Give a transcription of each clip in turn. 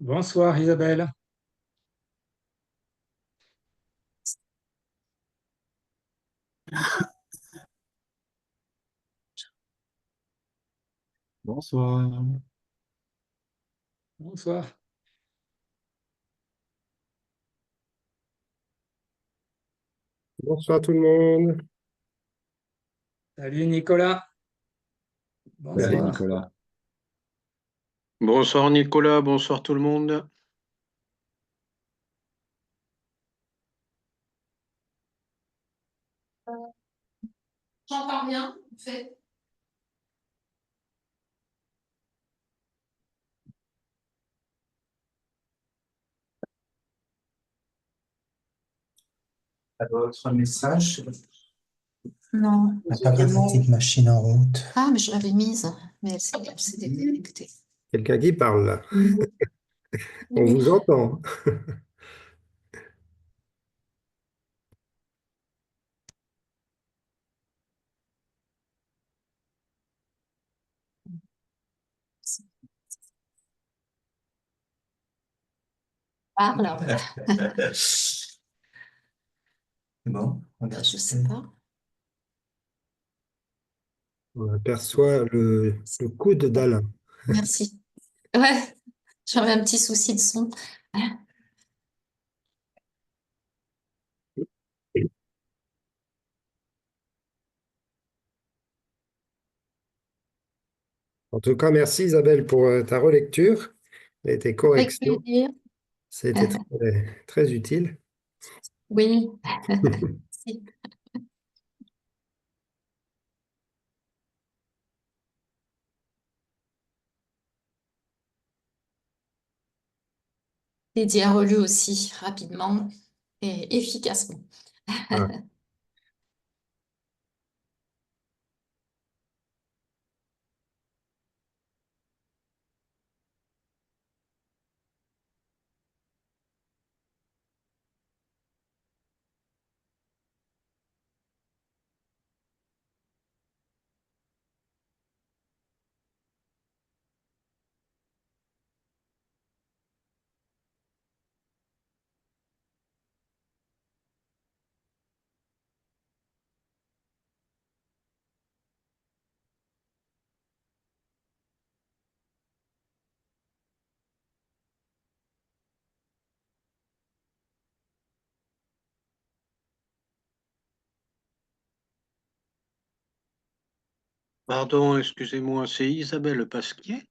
Bonsoir Isabelle. Bonsoir. Bonsoir. Bonsoir tout le monde. Salut Nicolas. Salut Bonsoir. Nicolas. Bonsoir Nicolas, bonsoir tout le monde. J'entends bien, en fait. Votre message, Non, n'a pas votre petite machine en route. ah, mais je l'avais mise, mais elle s'est déconnectée. Quelqu'un qui parle là. On Oui. vous entend. Parle. C'est bon, regarde. Je sais pas. On aperçoit le coude d'Alain. Merci. Ouais, j'avais un petit souci de son. En tout cas, merci Isabelle pour ta relecture et tes Avec corrections. plaisir. C'était très, très utile. Oui. Si. Dédié à relu aussi rapidement et efficacement. Ah. Pardon, excusez-moi, c'est Isabelle Pasquier.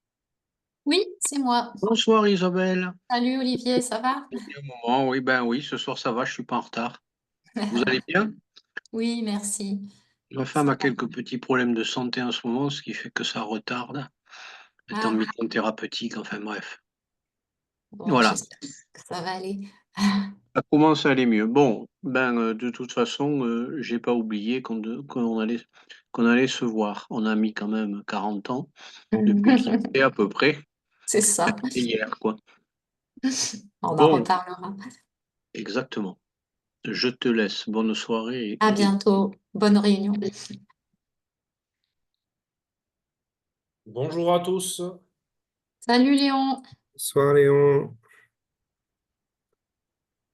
Oui, c'est moi. Bonsoir Isabelle. Salut Olivier, ça va? Il y a un moment, oui, ben oui, ce soir ça va, je suis pas en retard. Vous allez bien? Oui, merci. Ma femme a quelques petits problèmes de santé en ce moment, ce qui fait que ça retarde. Elle est en Ah, mission thérapeutique, enfin bref. bon, Voilà, j'espère que ça va aller. ça commence à aller mieux. Bon, ben de toute façon, j'ai pas oublié qu'on allait se voir. On a mis quand même 40 ans depuis qu'il est à peu près. C'est ça. Et hier, quoi. On en Bon, reparlera. exactement. Je te laisse. Bonne soirée À bientôt. Bonne réunion. Bonjour à tous. Salut Léon. Bonsoir Léon.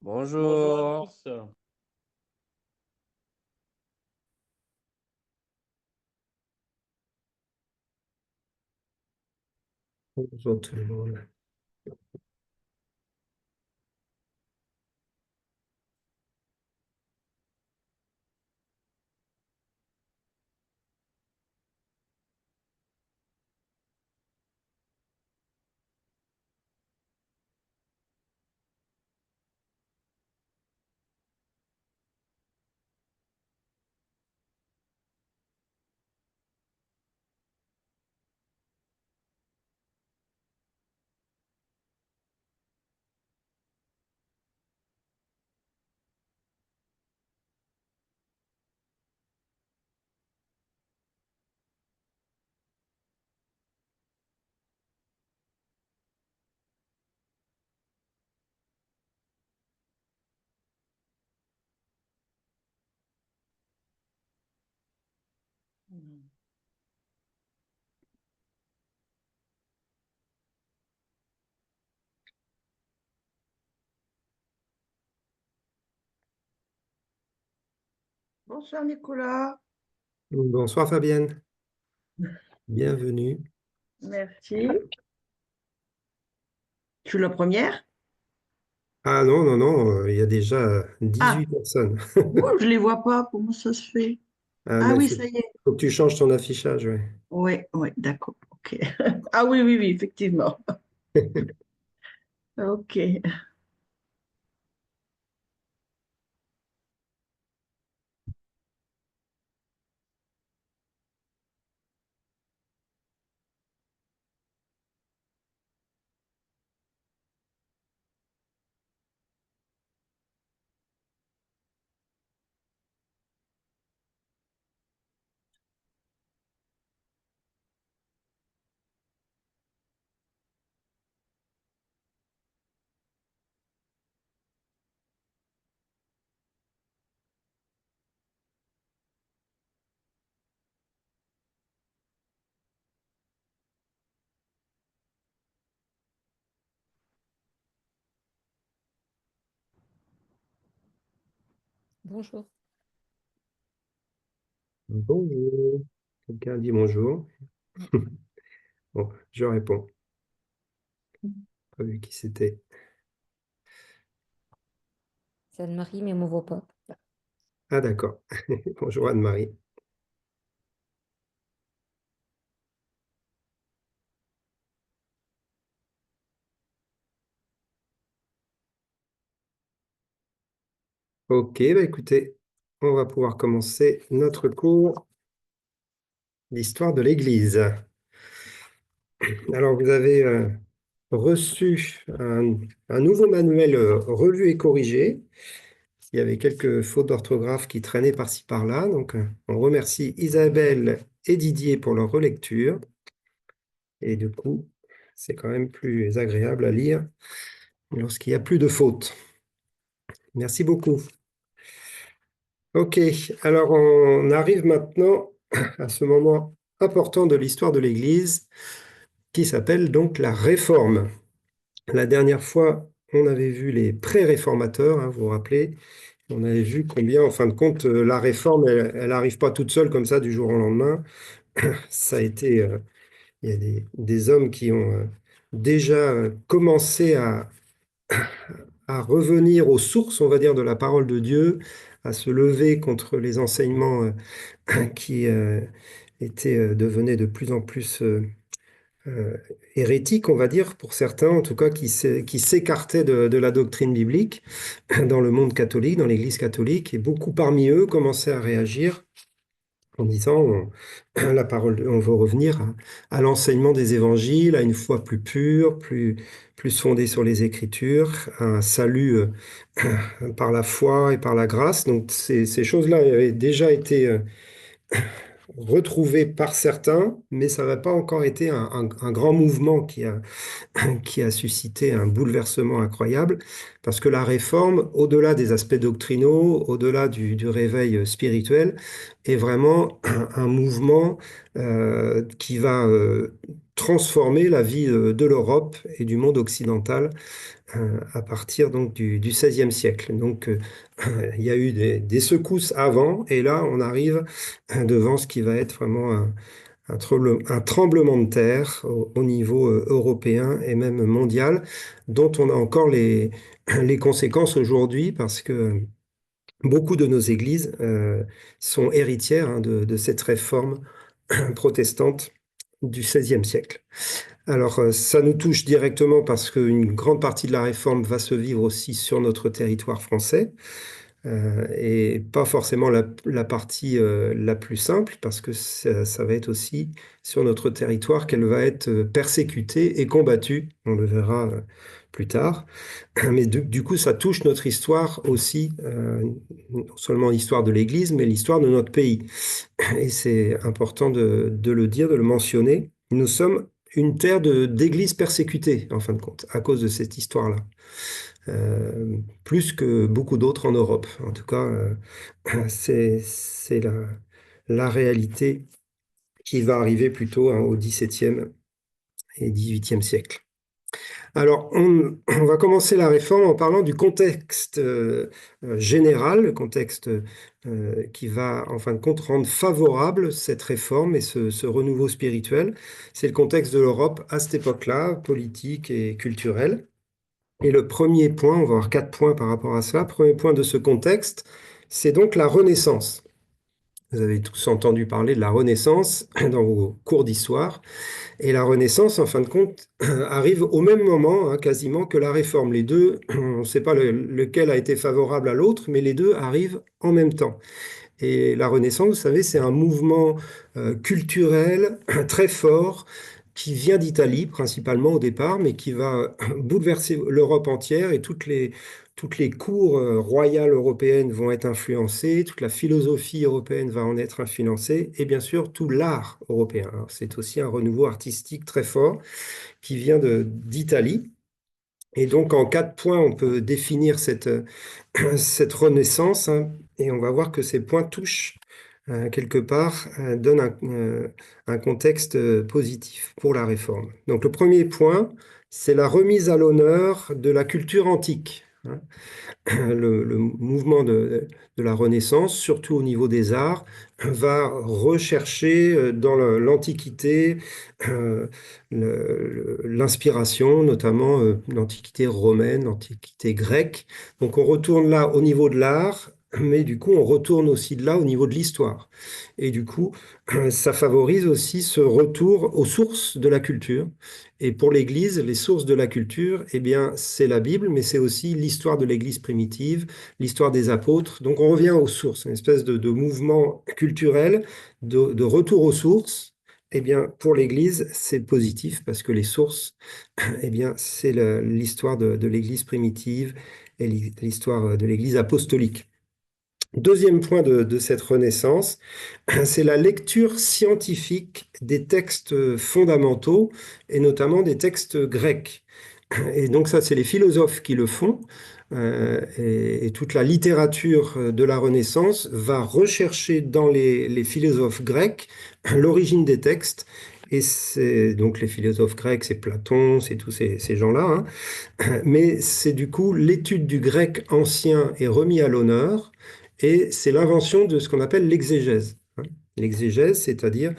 Bonjour. Bonjour tout le monde. Bonsoir Nicolas, Bonsoir Fabienne, bienvenue. merci. Je suis la première. Ah non, non, non, il y a déjà Ah, 18 personnes. moi je les vois pas, comment ça se fait? Ah, Ah mais oui, ça y est. faut que tu changes ton affichage, ouais. Oui, oui, d'accord, ok. Ah oui, oui, oui, effectivement. Ok. Bonjour. Bonjour. Quelqu'un dit bonjour. Bon, je réponds. Pas vu qui c'était. C'est Anne-Marie, mais on ne me voit pas. Ah d'accord. Bonjour Anne-Marie. Ok, bah écoutez, on va pouvoir commencer notre cours d'histoire de l'Église. Alors vous avez reçu un nouveau manuel revu et corrigé. Il y avait quelques fautes d'orthographe qui traînaient par-ci par-là. Donc, on remercie Isabelle et Didier pour leur relecture. Et du coup, c'est quand même plus agréable à lire lorsqu'il n'y a plus de fautes. Merci beaucoup. Ok, alors on arrive maintenant à ce moment important de l'histoire de l'Église qui s'appelle donc la Réforme. La dernière fois, on avait vu les pré-réformateurs, hein, vous vous rappelez. On avait vu combien, en fin de compte, la réforme, elle n'arrive pas toute seule comme ça du jour au lendemain. Ça a été, il y a des hommes qui ont déjà commencé à revenir aux sources, on va dire, de la parole de Dieu, à se lever contre les enseignements qui devenaient de plus en plus euh, hérétiques, on va dire, pour certains, en tout cas, qui s'écartaient de la doctrine biblique dans le monde catholique, dans l'Église catholique, et beaucoup parmi eux commençaient à réagir en disant la parole, on veut revenir à l'enseignement des évangiles, à une foi plus pure, plus fondée sur les Écritures, à un salut par la foi et par la grâce. Donc ces choses-là avaient déjà été retrouvées par certains, mais ça n'a pas encore été un grand mouvement qui a suscité un bouleversement incroyable, parce que la réforme, au-delà des aspects doctrinaux, au-delà du réveil spirituel, est vraiment un mouvement qui va transformer la vie de l'Europe et du monde occidental à partir donc du XVIe siècle. Donc il y a eu des secousses avant, et là on arrive devant ce qui va être vraiment un tremblement de terre au niveau européen et même mondial, dont on a encore les conséquences aujourd'hui, parce que beaucoup de nos églises sont héritières hein, de cette réforme protestante du XVIe siècle. Alors, ça nous touche directement parce qu'une grande partie de la réforme va se vivre aussi sur notre territoire français. Et pas forcément la partie la plus simple, parce que ça va être aussi sur notre territoire qu'elle va être persécutée et combattue. On le verra plus tard. Mais du coup, ça touche notre histoire aussi, non seulement l'histoire de l'Église, mais l'histoire de notre pays. Et c'est important de le dire, de le mentionner. Nous sommes une terre d'églises persécutées, en fin de compte, à cause de cette histoire-là. Plus que beaucoup d'autres en Europe. En tout cas, c'est la réalité qui va arriver plutôt hein, au XVIIe et XVIIIe siècle. Alors, on va commencer la réforme en parlant du contexte général, le contexte qui va, en fin de compte, rendre favorable cette réforme et ce renouveau spirituel. C'est le contexte de l'Europe à cette époque-là, politique et culturel. Et le premier point, on va avoir 4 points par rapport à cela. Premier point de ce contexte, c'est donc la Renaissance. Vous avez tous entendu parler de la Renaissance dans vos cours d'histoire. Et la Renaissance, en fin de compte, arrive au même moment, hein, quasiment, que la Réforme. Les deux, on ne sait pas lequel a été favorable à l'autre, mais les deux arrivent en même temps. Et la Renaissance, vous savez, c'est un mouvement culturel très fort qui vient d'Italie principalement au départ, mais qui va bouleverser l'Europe entière et toutes les cours royales européennes vont être influencées, toute la philosophie européenne va en être influencée, et bien sûr tout l'art européen. Alors, c'est aussi un renouveau artistique très fort qui vient d'Italie. Et donc en 4 points, on peut définir cette renaissance, hein, et on va voir que ces points touchent quelque part, donnent un contexte positif pour la réforme. Donc le premier point, c'est la remise à l'honneur de la culture antique, hein. Le mouvement de la Renaissance, surtout au niveau des arts, va rechercher dans l'Antiquité l'inspiration, notamment l'Antiquité romaine, l'Antiquité grecque. Donc on retourne là au niveau de l'art, mais du coup on retourne aussi de là au niveau de l'histoire. Et du coup, ça favorise aussi ce retour aux sources de la culture. Et pour l'Église, les sources de la culture, eh bien, c'est la Bible, mais c'est aussi l'histoire de l'Église primitive, l'histoire des apôtres. Donc on revient aux sources, une espèce de mouvement culturel, de retour aux sources. Eh bien, pour l'Église, c'est positif parce que les sources, eh bien, c'est l'histoire de l'Église primitive et l'histoire de l'Église apostolique. Deuxième point de cette renaissance, c'est la lecture scientifique des textes fondamentaux et notamment des textes grecs. Et donc ça, c'est les philosophes qui le font. Et toute la littérature de la Renaissance va rechercher dans les philosophes grecs l'origine des textes. Et c'est donc les philosophes grecs, c'est Platon, c'est tous ces gens-là, hein. Mais c'est du coup l'étude du grec ancien est remis à l'honneur. Et c'est l'invention de ce qu'on appelle l'exégèse, hein. L'exégèse, c'est-à-dire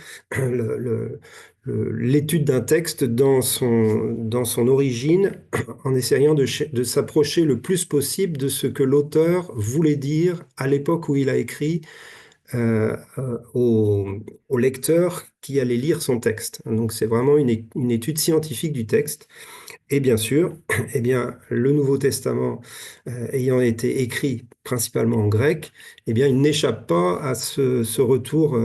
l'étude d'un texte dans son origine, en essayant de s'approcher le plus possible de ce que l'auteur voulait dire à l'époque où il a écrit au lecteur qui allait lire son texte. Donc c'est vraiment une étude scientifique du texte. Et bien sûr, eh bien, le Nouveau Testament ayant été écrit principalement en grec, eh bien, il n'échappe pas à ce retour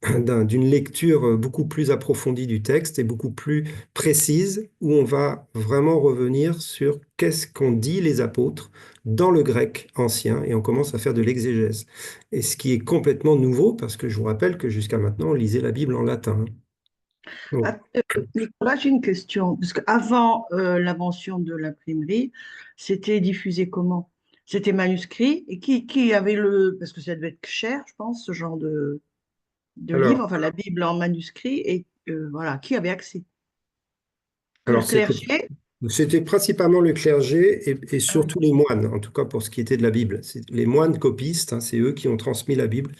d'une lecture beaucoup plus approfondie du texte et beaucoup plus précise, où on va vraiment revenir sur qu'est-ce qu'ont dit les apôtres dans le grec ancien, et on commence à faire de l'exégèse. Et ce qui est complètement nouveau, parce que je vous rappelle que jusqu'à maintenant, on lisait la Bible en latin. Donc, Nicolas, j'ai une question. Parce qu'avant l'invention de l'imprimerie, c'était diffusé comment? C'était manuscrit. Et qui avait le... Parce que ça devait être cher, je pense, ce genre de alors, livre, enfin la Bible en manuscrit. Et voilà, qui avait accès? Que le alors clergé? c'était principalement le clergé et Ah oui. surtout les moines, en tout cas pour ce qui était de la Bible. Les moines copistes, hein, c'est eux qui ont transmis la Bible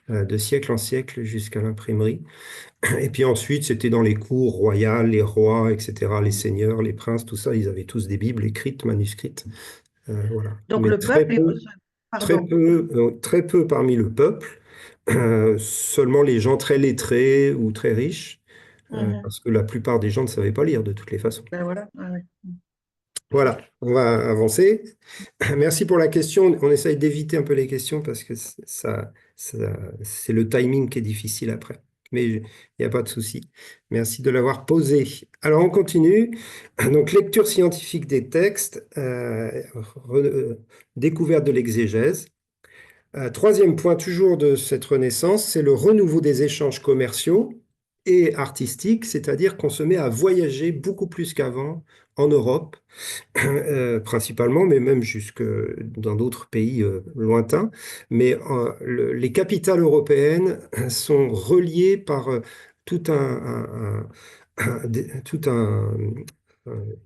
de siècle en siècle jusqu'à l'imprimerie. Et puis ensuite, c'était dans les cours royales, les rois, etc., les seigneurs, les princes, tout ça, ils avaient tous des Bibles écrites, manuscrites. Voilà. Donc Mais le peuple, pardon. très peu parmi le peuple, seulement les gens très lettrés ou très riches, Mhm. parce que la plupart des gens ne savaient pas lire de toutes les façons. Ben voilà. Ah ouais. Voilà, on va avancer. Merci pour la question. On essaye d'éviter un peu les questions parce que c'est le timing qui est difficile après. Mais il n'y a pas de souci. Merci de l'avoir posé. Alors, on continue. Donc, lecture scientifique des textes, découverte de l'exégèse. Troisième point, toujours de cette renaissance, c'est le renouveau des échanges commerciaux et artistiques, c'est-à-dire qu'on se met à voyager beaucoup plus qu'avant en Europe. Principalement, mais même jusque dans d'autres pays lointains. Mais les capitales européennes sont reliées par tout un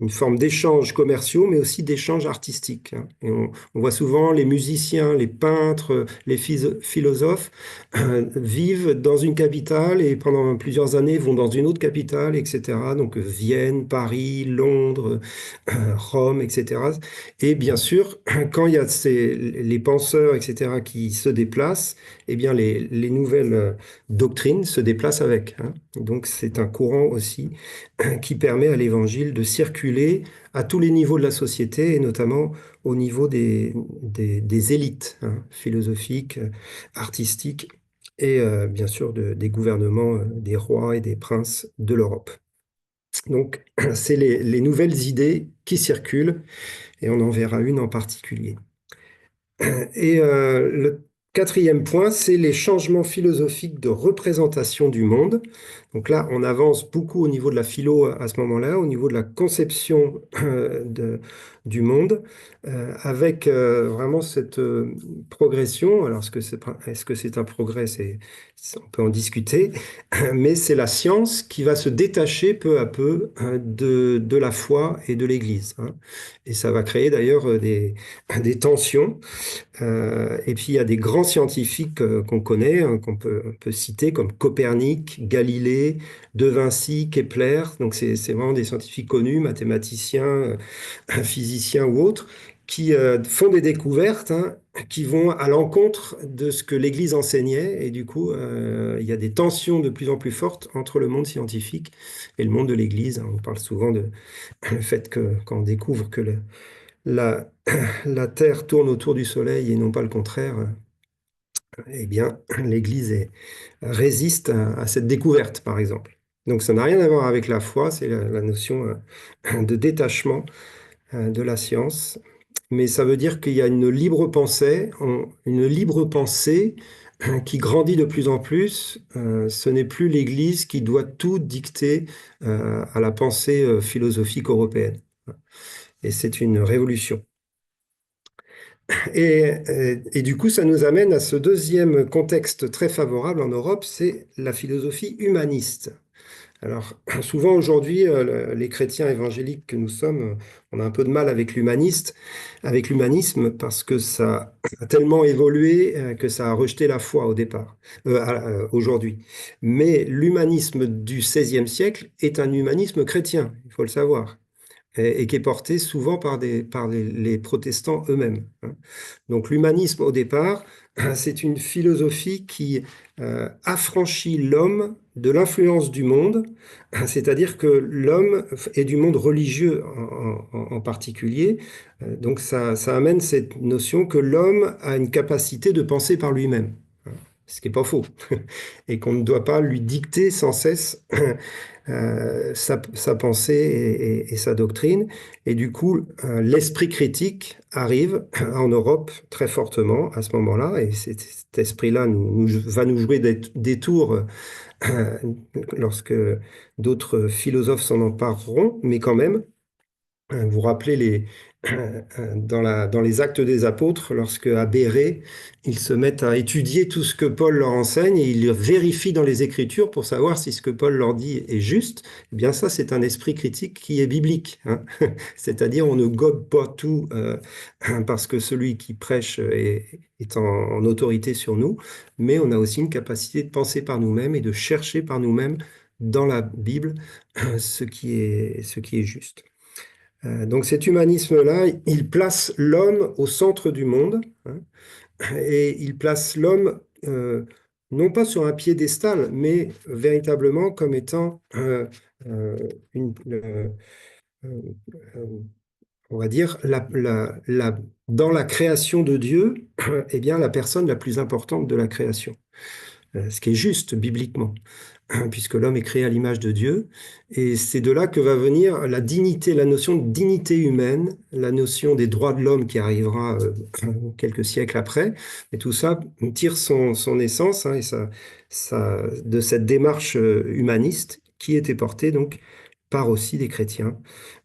une forme d'échanges commerciaux, mais aussi d'échanges artistiques, hein. Et on voit souvent les musiciens, les peintres, les philosophes vivent dans une capitale et pendant plusieurs années vont dans une autre capitale, etc. Donc Vienne, Paris, Londres, Rome, etc. Et bien sûr, quand il y a les penseurs, etc., qui se déplacent, eh bien les nouvelles doctrines se déplacent avec, hein. Donc c'est un courant aussi qui permet à l'Évangile de circuler à tous les niveaux de la société, et notamment au niveau des élites, hein, philosophiques, artistiques, et bien sûr des gouvernements, des rois et des princes de l'Europe. Donc, c'est les nouvelles idées qui circulent, et on en verra une en particulier. Et le quatrième point, c'est les changements philosophiques de représentation du monde. Donc là, on avance beaucoup au niveau de la philo à ce moment-là, au niveau de la conception du monde, avec vraiment cette progression. Alors, est-ce que c'est un progrès? On peut en discuter, mais c'est la science qui va se détacher peu à peu de la foi et de l'Église, hein. Et ça va créer d'ailleurs des tensions. Et puis il y a des grands scientifiques qu'on connaît, hein, on peut citer comme Copernic, Galilée, De Vinci, Kepler. Donc c'est vraiment des scientifiques connus, mathématiciens, physiciens ou autres, qui font des découvertes, hein, qui vont à l'encontre de ce que l'Église enseignait. Et du coup, il y a des tensions de plus en plus fortes entre le monde scientifique et le monde de l'Église, hein. On parle souvent de le fait que quand on découvre que la, la Terre tourne autour du Soleil et non pas le contraire, eh bien, l'Église résiste à cette découverte, par exemple. Donc ça n'a rien à voir avec la foi, c'est la notion de détachement de la science. Mais ça veut dire qu'il y a une libre pensée qui grandit de plus en plus. Ce n'est plus l'Église qui doit tout dicter à la pensée philosophique européenne. Et c'est une révolution. Et du coup, ça nous amène à ce deuxième contexte très favorable en Europe, c'est la philosophie humaniste. Alors, souvent aujourd'hui, les chrétiens évangéliques que nous sommes, on a un peu de mal avec l'humanisme, parce que ça a tellement évolué que ça a rejeté la foi au départ, aujourd'hui. Mais l'humanisme du XVIe siècle est un humanisme chrétien, il faut le savoir, et qui est porté souvent par les protestants eux-mêmes, hein. Donc l'humanisme, au départ, c'est une philosophie qui affranchit l'homme de l'influence du monde, c'est-à-dire que l'homme et du monde religieux en particulier. Donc ça amène cette notion que l'homme a une capacité de penser par lui-même, hein, ce qui n'est pas faux, et qu'on ne doit pas lui dicter sans cesse sa pensée et sa doctrine. Et du coup, l'esprit critique arrive en Europe très fortement à ce moment-là, et cet esprit-là va nous jouer des tours lorsque d'autres philosophes s'en empareront, mais quand même, vous vous rappelez dans les Actes des Apôtres, lorsque à Bérée, ils se mettent à étudier tout ce que Paul leur enseigne et ils vérifient dans les Écritures pour savoir si ce que Paul leur dit est juste. Eh bien ça, c'est un esprit critique qui est biblique, hein. C'est-à-dire on ne gobe pas tout parce que celui qui prêche est en autorité sur nous, mais on a aussi une capacité de penser par nous-mêmes et de chercher par nous-mêmes dans la Bible ce qui est juste. Donc cet humanisme-là, il place l'homme au centre du monde, hein, et il place l'homme non pas sur un piédestal, mais véritablement comme étant on va dire, dans la création de Dieu, eh bien, la personne la plus importante de la création. Ce qui est juste bibliquement, puisque l'homme est créé à l'image de Dieu. Et c'est de là que va venir la dignité, la notion de dignité humaine, la notion des droits de l'homme qui arrivera quelques siècles après. Et tout ça tire son essence, hein, de cette démarche humaniste qui était portée donc par aussi des chrétiens.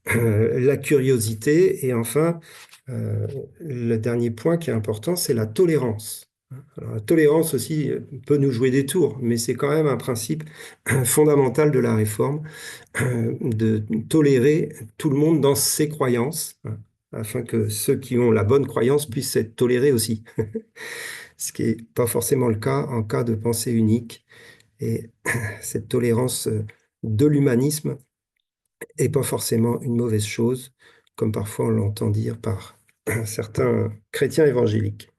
La curiosité, et enfin, le dernier point qui est important, c'est la tolérance. Alors, la tolérance aussi peut nous jouer des tours, mais c'est quand même un principe fondamental de la réforme, de tolérer tout le monde dans ses croyances, hein, afin que ceux qui ont la bonne croyance puissent être tolérés aussi. Ce qui n'est pas forcément le cas en cas de pensée unique. Et cette tolérance de l'humanisme n'est pas forcément une mauvaise chose, comme parfois on l'entend dire par certains chrétiens évangéliques.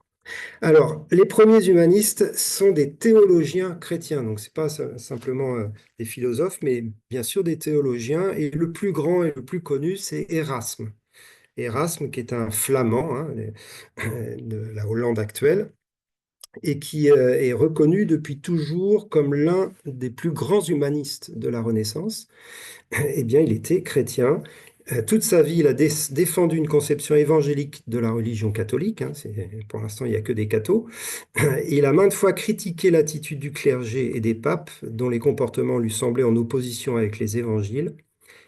Alors, les premiers humanistes sont des théologiens chrétiens, donc ce n'est pas simplement des philosophes, mais bien sûr des théologiens, et le plus grand et le plus connu, c'est Erasme. Erasme, qui est un flamand, hein, de la Hollande actuelle, et qui est reconnu depuis toujours comme l'un des plus grands humanistes de la Renaissance. Eh bien, il était chrétien. Toute sa vie, il a défendu une conception évangélique de la religion catholique. Hein, pour l'instant, il n'y a que des cathos. Il a maintes fois critiqué l'attitude du clergé et des papes, dont les comportements lui semblaient en opposition avec les évangiles.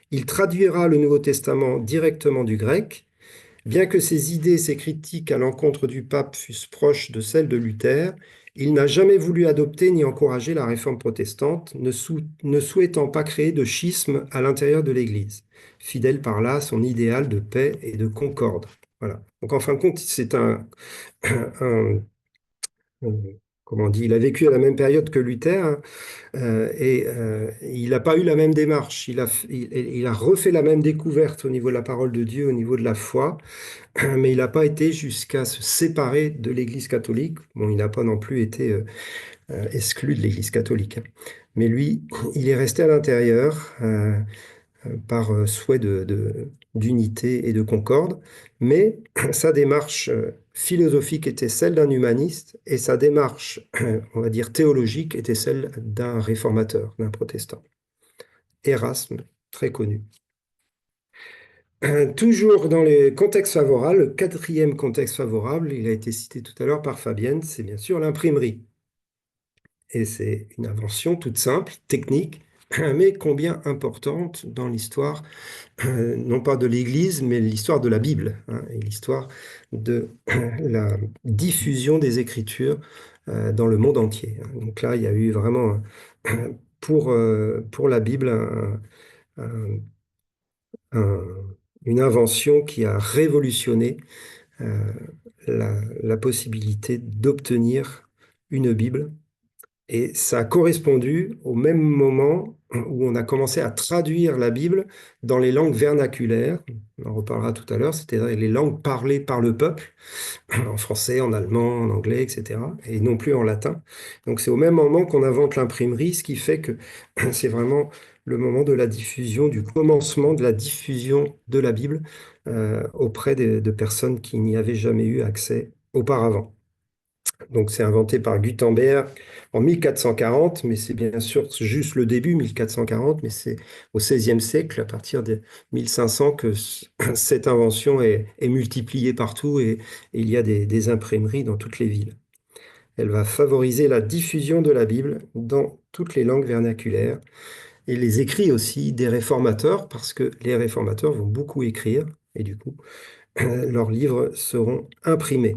Il traduira le Nouveau Testament directement du grec. Bien que ses idées et ses critiques à l'encontre du pape fussent proches de celles de Luther, il n'a jamais voulu adopter ni encourager la réforme protestante, ne souhaitant pas créer de schisme à l'intérieur de l'Église, fidèle par là à son idéal de paix et de concorde. Voilà. Donc en fin de compte, c'est un- comment on dit, il a vécu à la même période que Luther, hein, et il n'a pas eu la même démarche. Il a refait la même découverte au niveau de la parole de Dieu, au niveau de la foi, mais il n'a pas été jusqu'à se séparer de l'Église catholique. Bon, il n'a pas non plus été exclu de l'Église catholique, hein. Mais lui, il est resté à l'intérieur par souhait d'unité et de concorde. Mais sa démarche philosophique était celle d'un humaniste et sa démarche, on va dire, théologique était celle d'un réformateur, d'un protestant. Erasme, très connu. Toujours dans les contextes favorables, le quatrième contexte favorable, il a été cité tout à l'heure par Fabienne, c'est bien sûr l'imprimerie. Et c'est une invention toute simple, technique, mais combien importante dans l'histoire, non pas de l'Église, mais l'histoire de la Bible, hein, et l'histoire de la diffusion des Écritures dans le monde entier. Donc là, il y a eu vraiment, pour la Bible, un- une invention qui a révolutionné la possibilité d'obtenir une Bible. Et ça a correspondu au même moment où on a commencé à traduire la Bible dans les langues vernaculaires. On en reparlera tout à l'heure, c'est-à-dire les langues parlées par le peuple, en français, en allemand, en anglais, etc., et non plus en latin. Donc c'est au même moment qu'on invente l'imprimerie, ce qui fait que c'est vraiment le moment de la diffusion, du commencement de la diffusion de la Bible auprès de personnes qui n'y avaient jamais eu accès auparavant. Donc c'est inventé par Gutenberg en 1440, mais c'est bien sûr juste le début, 1440, mais c'est au XVIe siècle, à partir de 1500, que cette invention est multipliée partout et il y a des imprimeries dans toutes les villes. Elle va favoriser la diffusion de la Bible dans toutes les langues vernaculaires et les écrits aussi des réformateurs, parce que les réformateurs vont beaucoup écrire et du coup, leurs livres seront imprimés.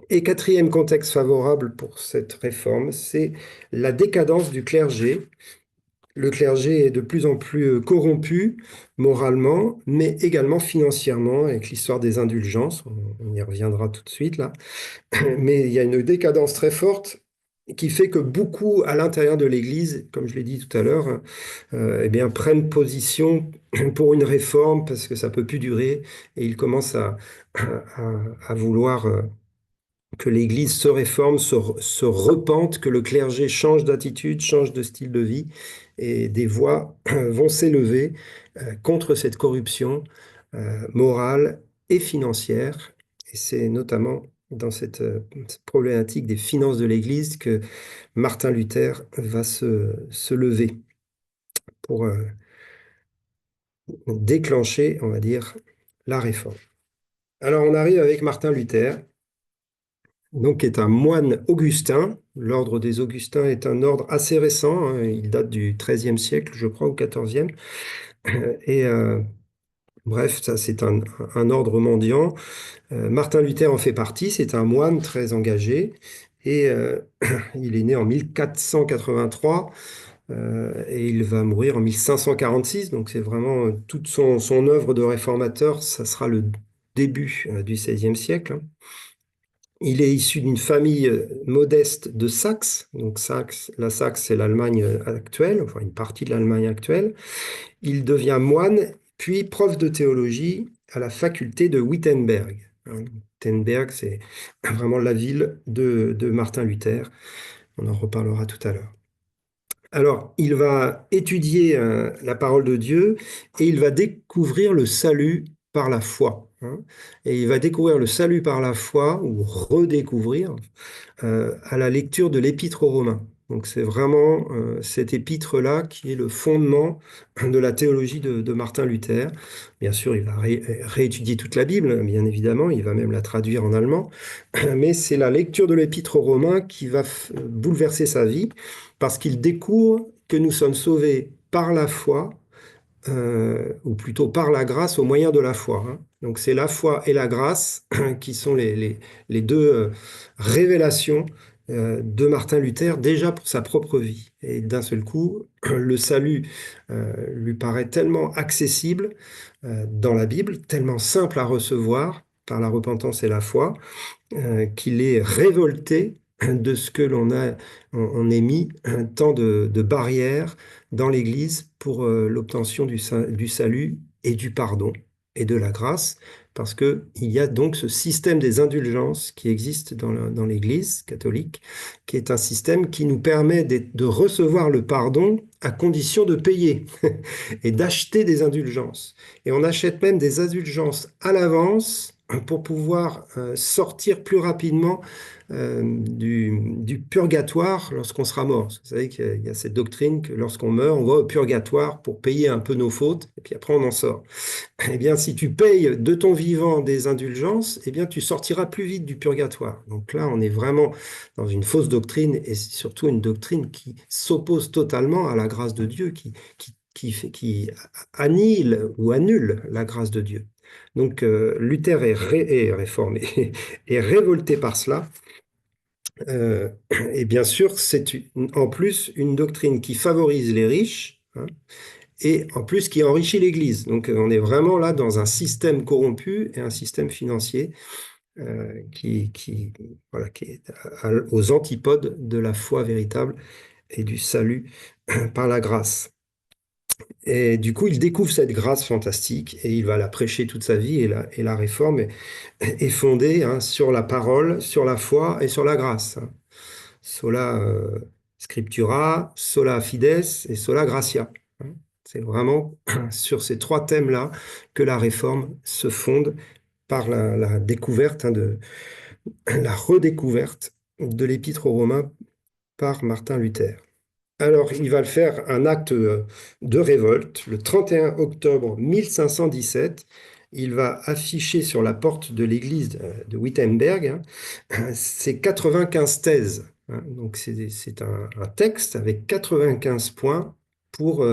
Et quatrième contexte favorable pour cette réforme, c'est la décadence du clergé. Le clergé est de plus en plus corrompu moralement, mais également financièrement, avec l'histoire des indulgences. On y reviendra tout de suite là. Mais il y a une décadence très forte qui fait que beaucoup à l'intérieur de l'Église, comme je l'ai dit tout à l'heure, eh bien, prennent position pour une réforme parce que ça peut plus durer et ils commencent à vouloir que l'Église se réforme, se repente, que le clergé change d'attitude, change de style de vie, et des voix vont s'élever contre cette corruption morale et financière. Et c'est notamment dans cette problématique des finances de l'Église que Martin Luther va se lever pour déclencher, on va dire, la réforme. Alors on arrive avec Martin Luther, donc, qui est un moine augustin. L'ordre des Augustins est un ordre assez récent, hein, il date du XIIIe siècle, je crois, ou XIVe. Et Bref, ça c'est un ordre mendiant. Martin Luther en fait partie, c'est un moine très engagé et il est né en 1483 et il va mourir en 1546, donc c'est vraiment toute son œuvre de réformateur, ça sera le début du XVIe siècle. Il est issu d'une famille modeste de Saxe, donc la Saxe c'est l'Allemagne actuelle, enfin une partie de l'Allemagne actuelle. Il devient moine, puis prof de théologie à la faculté de Wittenberg. Wittenberg, c'est vraiment la ville de Martin Luther. On en reparlera tout à l'heure. Alors, il va étudier la parole de Dieu et il va découvrir le salut par la foi. Et il va découvrir le salut par la foi, ou redécouvrir, à la lecture de l'Épître aux Romains. Donc c'est vraiment cet épître-là qui est le fondement de la théologie de Martin Luther. Bien sûr, il va réétudier toute la Bible, bien évidemment, il va même la traduire en allemand, mais c'est la lecture de l'Épître aux Romains qui va bouleverser sa vie, parce qu'il découvre que nous sommes sauvés par la foi, ou plutôt par la grâce au moyen de la foi. Donc c'est la foi et la grâce qui sont les deux révélations de Martin Luther, déjà pour sa propre vie. Et d'un seul coup, le salut lui paraît tellement accessible dans la Bible, tellement simple à recevoir par la repentance et la foi, qu'il est révolté de ce que on ait mis tant de barrières dans l'Église pour l'obtention du salut et du pardon et de la grâce, parce qu'il y a donc ce système des indulgences qui existe dans l'Église catholique, qui est un système qui nous permet de recevoir le pardon à condition de payer et d'acheter des indulgences. Et on achète même des indulgences à l'avance pour pouvoir sortir plus rapidement du purgatoire lorsqu'on sera mort. Vous savez qu'il y a cette doctrine que lorsqu'on meurt, on va au purgatoire pour payer un peu nos fautes, et puis après on en sort. Eh bien, si tu payes de ton vivant des indulgences, eh bien, tu sortiras plus vite du purgatoire. Donc là, on est vraiment dans une fausse doctrine, et surtout une doctrine qui s'oppose totalement à la grâce de Dieu, qui annihile ou annule la grâce de Dieu. Donc Luther est réformé, est révolté par cela. Et bien sûr, c'est en plus une doctrine qui favorise les riches, et en plus qui enrichit l'Église. Donc on est vraiment là dans un système corrompu et un système financier qui est aux antipodes de la foi véritable et du salut par la grâce. Et du coup, il découvre cette grâce fantastique et il va la prêcher toute sa vie, et la réforme est fondée sur la parole, sur la foi et sur la grâce. Sola scriptura, sola fides et sola gratia. C'est vraiment sur ces trois thèmes-là que la réforme se fonde par la découverte, la redécouverte de l'Épître aux Romains par Martin Luther. Alors, il va le faire un acte de révolte. Le 31 octobre 1517, il va afficher sur la porte de l'église de Wittenberg ses 95 thèses. Donc, c'est un texte avec 95 points pour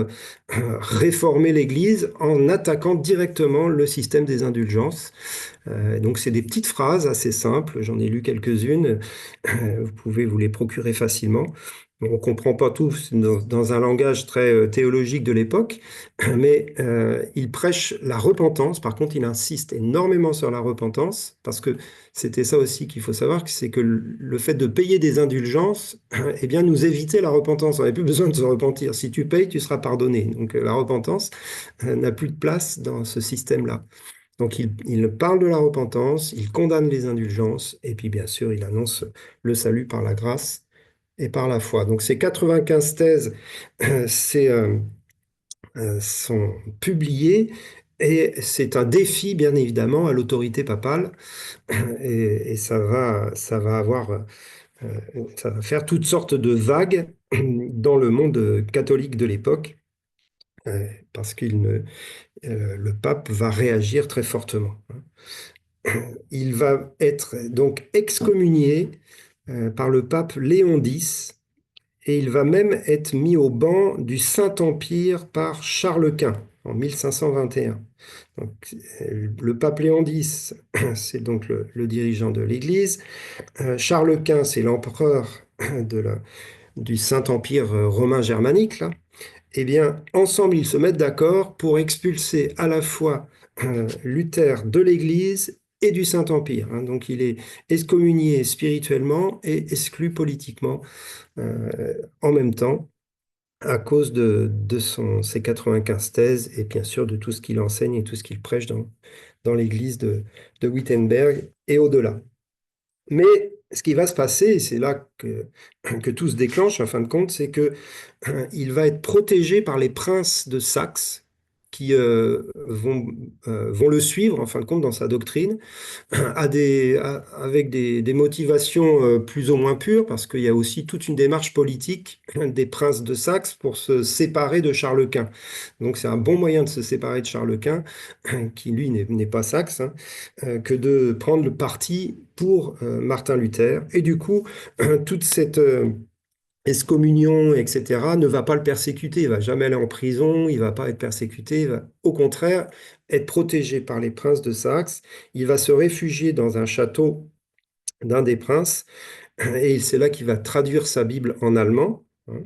réformer l'Église en attaquant directement le système des indulgences. Donc, c'est des petites phrases assez simples. J'en ai lu quelques-unes. Vous pouvez vous les procurer facilement. On ne comprend pas tout dans un langage très théologique de l'époque, mais il prêche la repentance. Par contre, il insiste énormément sur la repentance, parce que c'était ça aussi qu'il faut savoir, c'est que le fait de payer des indulgences, eh bien, nous évitait la repentance. On n'avait plus besoin de se repentir. Si tu payes, tu seras pardonné. Donc la repentance n'a plus de place dans ce système-là. Donc il parle de la repentance, il condamne les indulgences, et puis bien sûr, il annonce le salut par la grâce et par la foi. Donc ces 95 thèses sont publiées, et c'est un défi, bien évidemment, à l'autorité papale, et ça va faire toutes sortes de vagues dans le monde catholique de l'époque, parce que le pape va réagir très fortement. Il va être donc excommunié par le pape Léon X, et il va même être mis au ban du Saint-Empire par Charles Quint. en 1521. Donc, le pape Léon X, c'est donc le dirigeant de l'Église. Charles Quint, c'est l'empereur du Saint-Empire romain germanique, là. Eh bien, ensemble, ils se mettent d'accord pour expulser à la fois Luther de l'Église et du Saint-Empire, hein. Donc, il est excommunié spirituellement et exclu politiquement en même temps à cause de ses 95 thèses et bien sûr de tout ce qu'il enseigne et tout ce qu'il prêche dans l'Église de Wittenberg et au-delà. Mais ce qui va se passer, et c'est là que tout se déclenche en fin de compte, c'est que il va être protégé par les princes de Saxe qui vont le suivre en fin de compte dans sa doctrine avec des motivations plus ou moins pures, parce qu'il y a aussi toute une démarche politique des princes de Saxe pour se séparer de Charles Quint. Donc c'est un bon moyen de se séparer de Charles Quint, qui lui n'est pas Saxe, hein, que de prendre le parti pour Martin Luther. Et du coup, toute cette excommunion, etc., ne va pas le persécuter, il va jamais aller en prison, il va pas être persécuté, il va au contraire être protégé par les princes de Saxe. Il va se réfugier dans un château d'un des princes, et c'est là qu'il va traduire sa Bible en allemand, hein.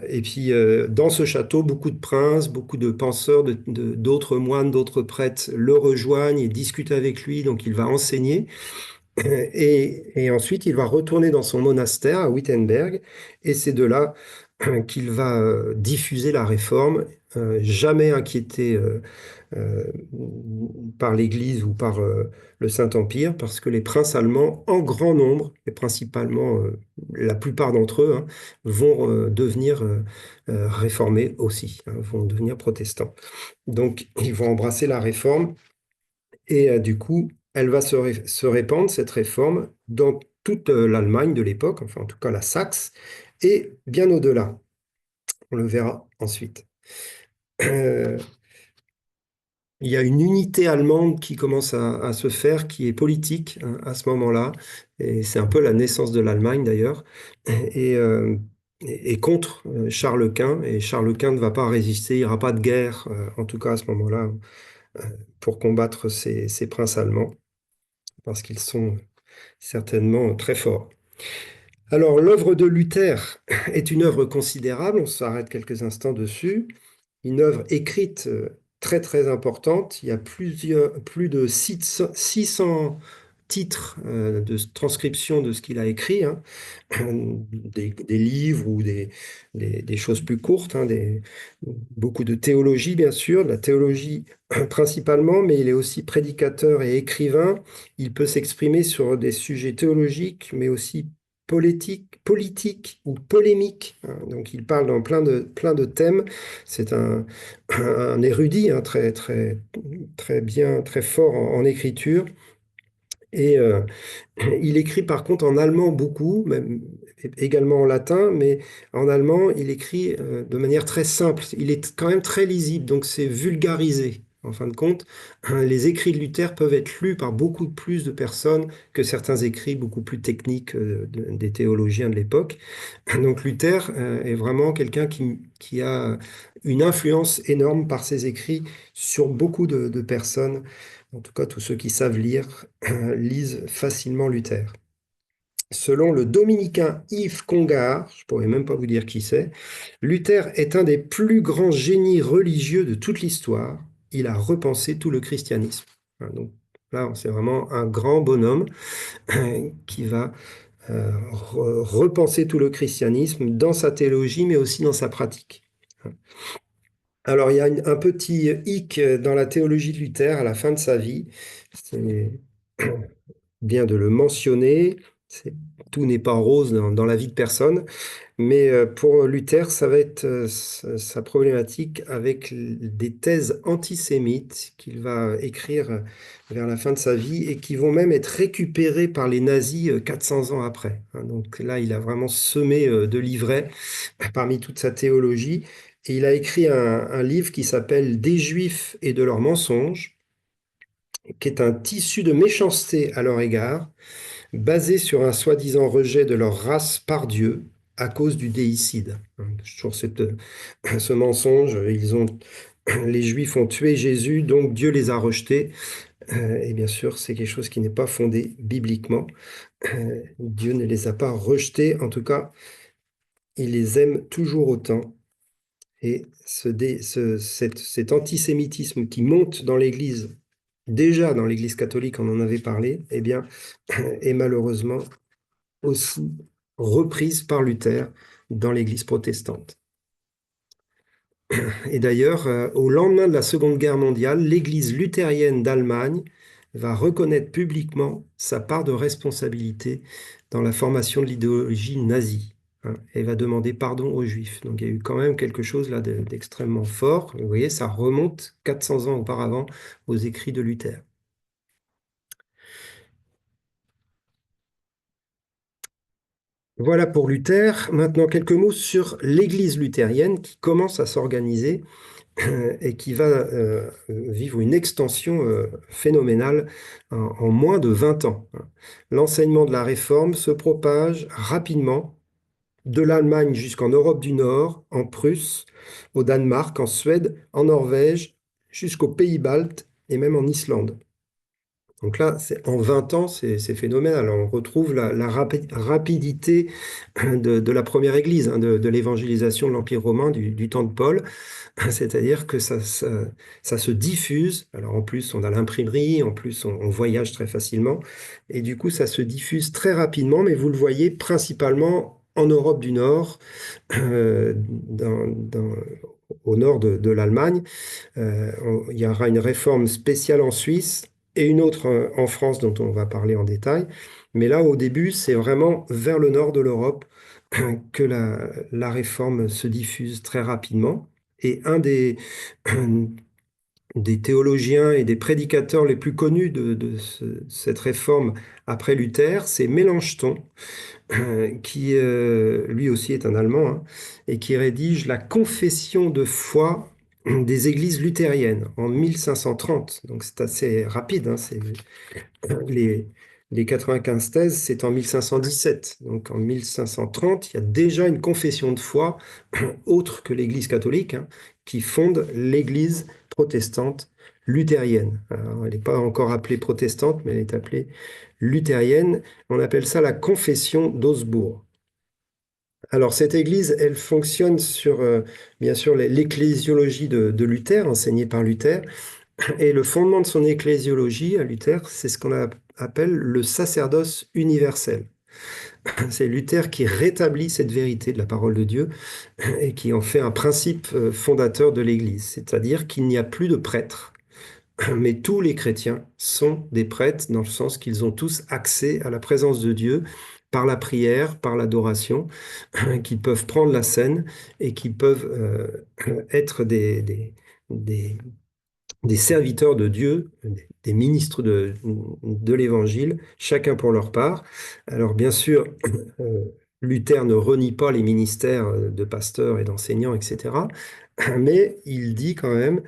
Et puis, dans ce château, beaucoup de princes, beaucoup de penseurs, d'autres moines, d'autres prêtres le rejoignent et discutent avec lui, donc il va enseigner. Et ensuite, il va retourner dans son monastère à Wittenberg, et c'est de là qu'il va diffuser la réforme, jamais inquiété euh, par l'Église ou par le Saint-Empire, parce que les princes allemands, en grand nombre, et principalement la plupart d'entre eux, hein, vont devenir réformés aussi, hein, vont devenir protestants. Donc, ils vont embrasser la réforme, et du coup, elle va se répandre, cette réforme, dans toute l'Allemagne de l'époque, enfin en tout cas la Saxe, et bien au-delà. On le verra ensuite. Il y a une unité allemande qui commence à se faire, qui est politique, hein, à ce moment-là, et c'est un peu la naissance de l'Allemagne d'ailleurs, et contre Charles Quint, et Charles Quint ne va pas résister, il n'y aura pas de guerre, en tout cas à ce moment-là, pour combattre ces princes allemands, parce qu'ils sont certainement très forts. Alors, l'œuvre de Luther est une œuvre considérable, on s'arrête quelques instants dessus, une œuvre écrite très très importante, il y a plus de 600 titres de transcription de ce qu'il a écrit, hein, des livres ou des choses plus courtes, hein, beaucoup de théologie bien sûr, de la théologie principalement, mais il est aussi prédicateur et écrivain. Il peut s'exprimer sur des sujets théologiques, mais aussi politiques ou polémiques, hein. Donc il parle dans plein de thèmes. C'est un érudit, hein, très, très, très bien, très fort en écriture. Et il écrit par contre en allemand beaucoup, même également en latin, mais en allemand, il écrit de manière très simple. Il est quand même très lisible, donc c'est vulgarisé. En fin de compte, les écrits de Luther peuvent être lus par beaucoup plus de personnes que certains écrits beaucoup plus techniques des théologiens de l'époque. Donc Luther est vraiment quelqu'un qui a une influence énorme par ses écrits sur beaucoup de personnes. En tout cas, tous ceux qui savent lire lisent facilement Luther. Selon le dominicain Yves Congar, je ne pourrais même pas vous dire qui c'est, Luther est un des plus grands génies religieux de toute l'histoire. Il a repensé tout le christianisme. Donc là, c'est vraiment un grand bonhomme qui va repenser tout le christianisme dans sa théologie, mais aussi dans sa pratique. Alors, il y a un petit hic dans la théologie de Luther à la fin de sa vie. C'est bien de le mentionner. Tout n'est pas rose dans la vie de personne. Mais pour Luther, ça va être sa problématique avec des thèses antisémites qu'il va écrire vers la fin de sa vie et qui vont même être récupérées par les nazis 400 ans après, hein. Donc là, il a vraiment semé de l'ivraie parmi toute sa théologie. Et il a écrit un livre qui s'appelle Des Juifs et de leurs mensonges, qui est un tissu de méchanceté à leur égard, basé sur un soi-disant rejet de leur race par Dieu à cause du déicide. Toujours ce mensonge, ils ont les Juifs ont tué Jésus, donc Dieu les a rejetés. Et bien sûr, c'est quelque chose qui n'est pas fondé bibliquement. Dieu ne les a pas rejetés, en tout cas, il les aime toujours autant. Et cet antisémitisme qui monte dans l'Église, déjà dans l'Église catholique, on en avait parlé, eh bien, est malheureusement aussi reprise par Luther dans l'Église protestante. Et d'ailleurs, au lendemain de la Seconde Guerre mondiale, l'Église luthérienne d'Allemagne va reconnaître publiquement sa part de responsabilité dans la formation de l'idéologie nazie, hein, et va demander pardon aux Juifs. Donc il y a eu quand même quelque chose là d'extrêmement fort. Vous voyez, ça remonte 400 ans auparavant aux écrits de Luther. Voilà pour Luther. Maintenant, quelques mots sur l'Église luthérienne qui commence à s'organiser et qui va vivre une extension phénoménale en moins de 20 ans. L'enseignement de la Réforme se propage rapidement de l'Allemagne jusqu'en Europe du Nord, en Prusse, au Danemark, en Suède, en Norvège, jusqu'aux Pays-Baltes et même en Islande. Donc là, en 20 ans, c'est phénoménal. On retrouve la rapidité de la première Église, hein, de l'évangélisation de l'Empire romain du temps de Paul. C'est-à-dire que ça se diffuse. Alors en plus, on a l'imprimerie, en plus, on voyage très facilement. Et du coup, ça se diffuse très rapidement, mais vous le voyez principalement en Europe du Nord, au nord de l'Allemagne. Il y aura une réforme spéciale en Suisse et une autre en France dont on va parler en détail. Mais là, au début, c'est vraiment vers le nord de l'Europe que la réforme se diffuse très rapidement. Et un des théologiens et des prédicateurs les plus connus de cette réforme après Luther, c'est Mélanchthon, qui lui aussi est un Allemand, hein, et qui rédige la Confession de foi des églises luthériennes en 1530. Donc c'est assez rapide, hein, les 95 thèses, c'est en 1517. Donc en 1530, il y a déjà une confession de foi autre que l'Église catholique, hein, qui fonde l'Église protestante luthérienne. Alors, elle n'est pas encore appelée protestante, mais elle est appelée luthérienne. On appelle ça la confession d'Augsbourg. Alors cette Église, elle fonctionne sur, bien sûr, l'ecclésiologie de Luther, enseignée par Luther. Et le fondement de son ecclésiologie à Luther, c'est ce qu'on appelle le sacerdoce universel. C'est Luther qui rétablit cette vérité de la parole de Dieu et qui en fait un principe fondateur de l'Église. C'est-à-dire qu'il n'y a plus de prêtres, mais tous les chrétiens sont des prêtres dans le sens qu'ils ont tous accès à la présence de Dieu par la prière, par l'adoration, qu'ils peuvent prendre la scène et qui peuvent être des serviteurs de Dieu, des ministres de l'Évangile, chacun pour leur part. Alors bien sûr, Luther ne renie pas les ministères de pasteurs et d'enseignants, etc. Mais il dit quand même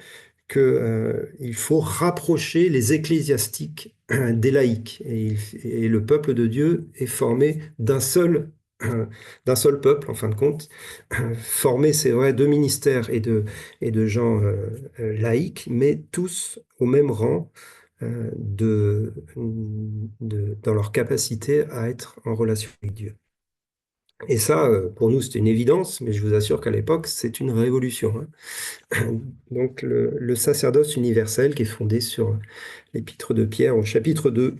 qu'il faut rapprocher les ecclésiastiques des laïcs. Et le peuple de Dieu est formé d'un seul peuple, en fin de compte, formé, c'est vrai, de ministères et de gens laïcs, mais tous au même rang dans leur capacité à être en relation avec Dieu. Et ça, pour nous, c'était une évidence, mais je vous assure qu'à l'époque, c'est une révolution, hein. Donc, le sacerdoce universel qui est fondé sur l'épître de Pierre au chapitre 2.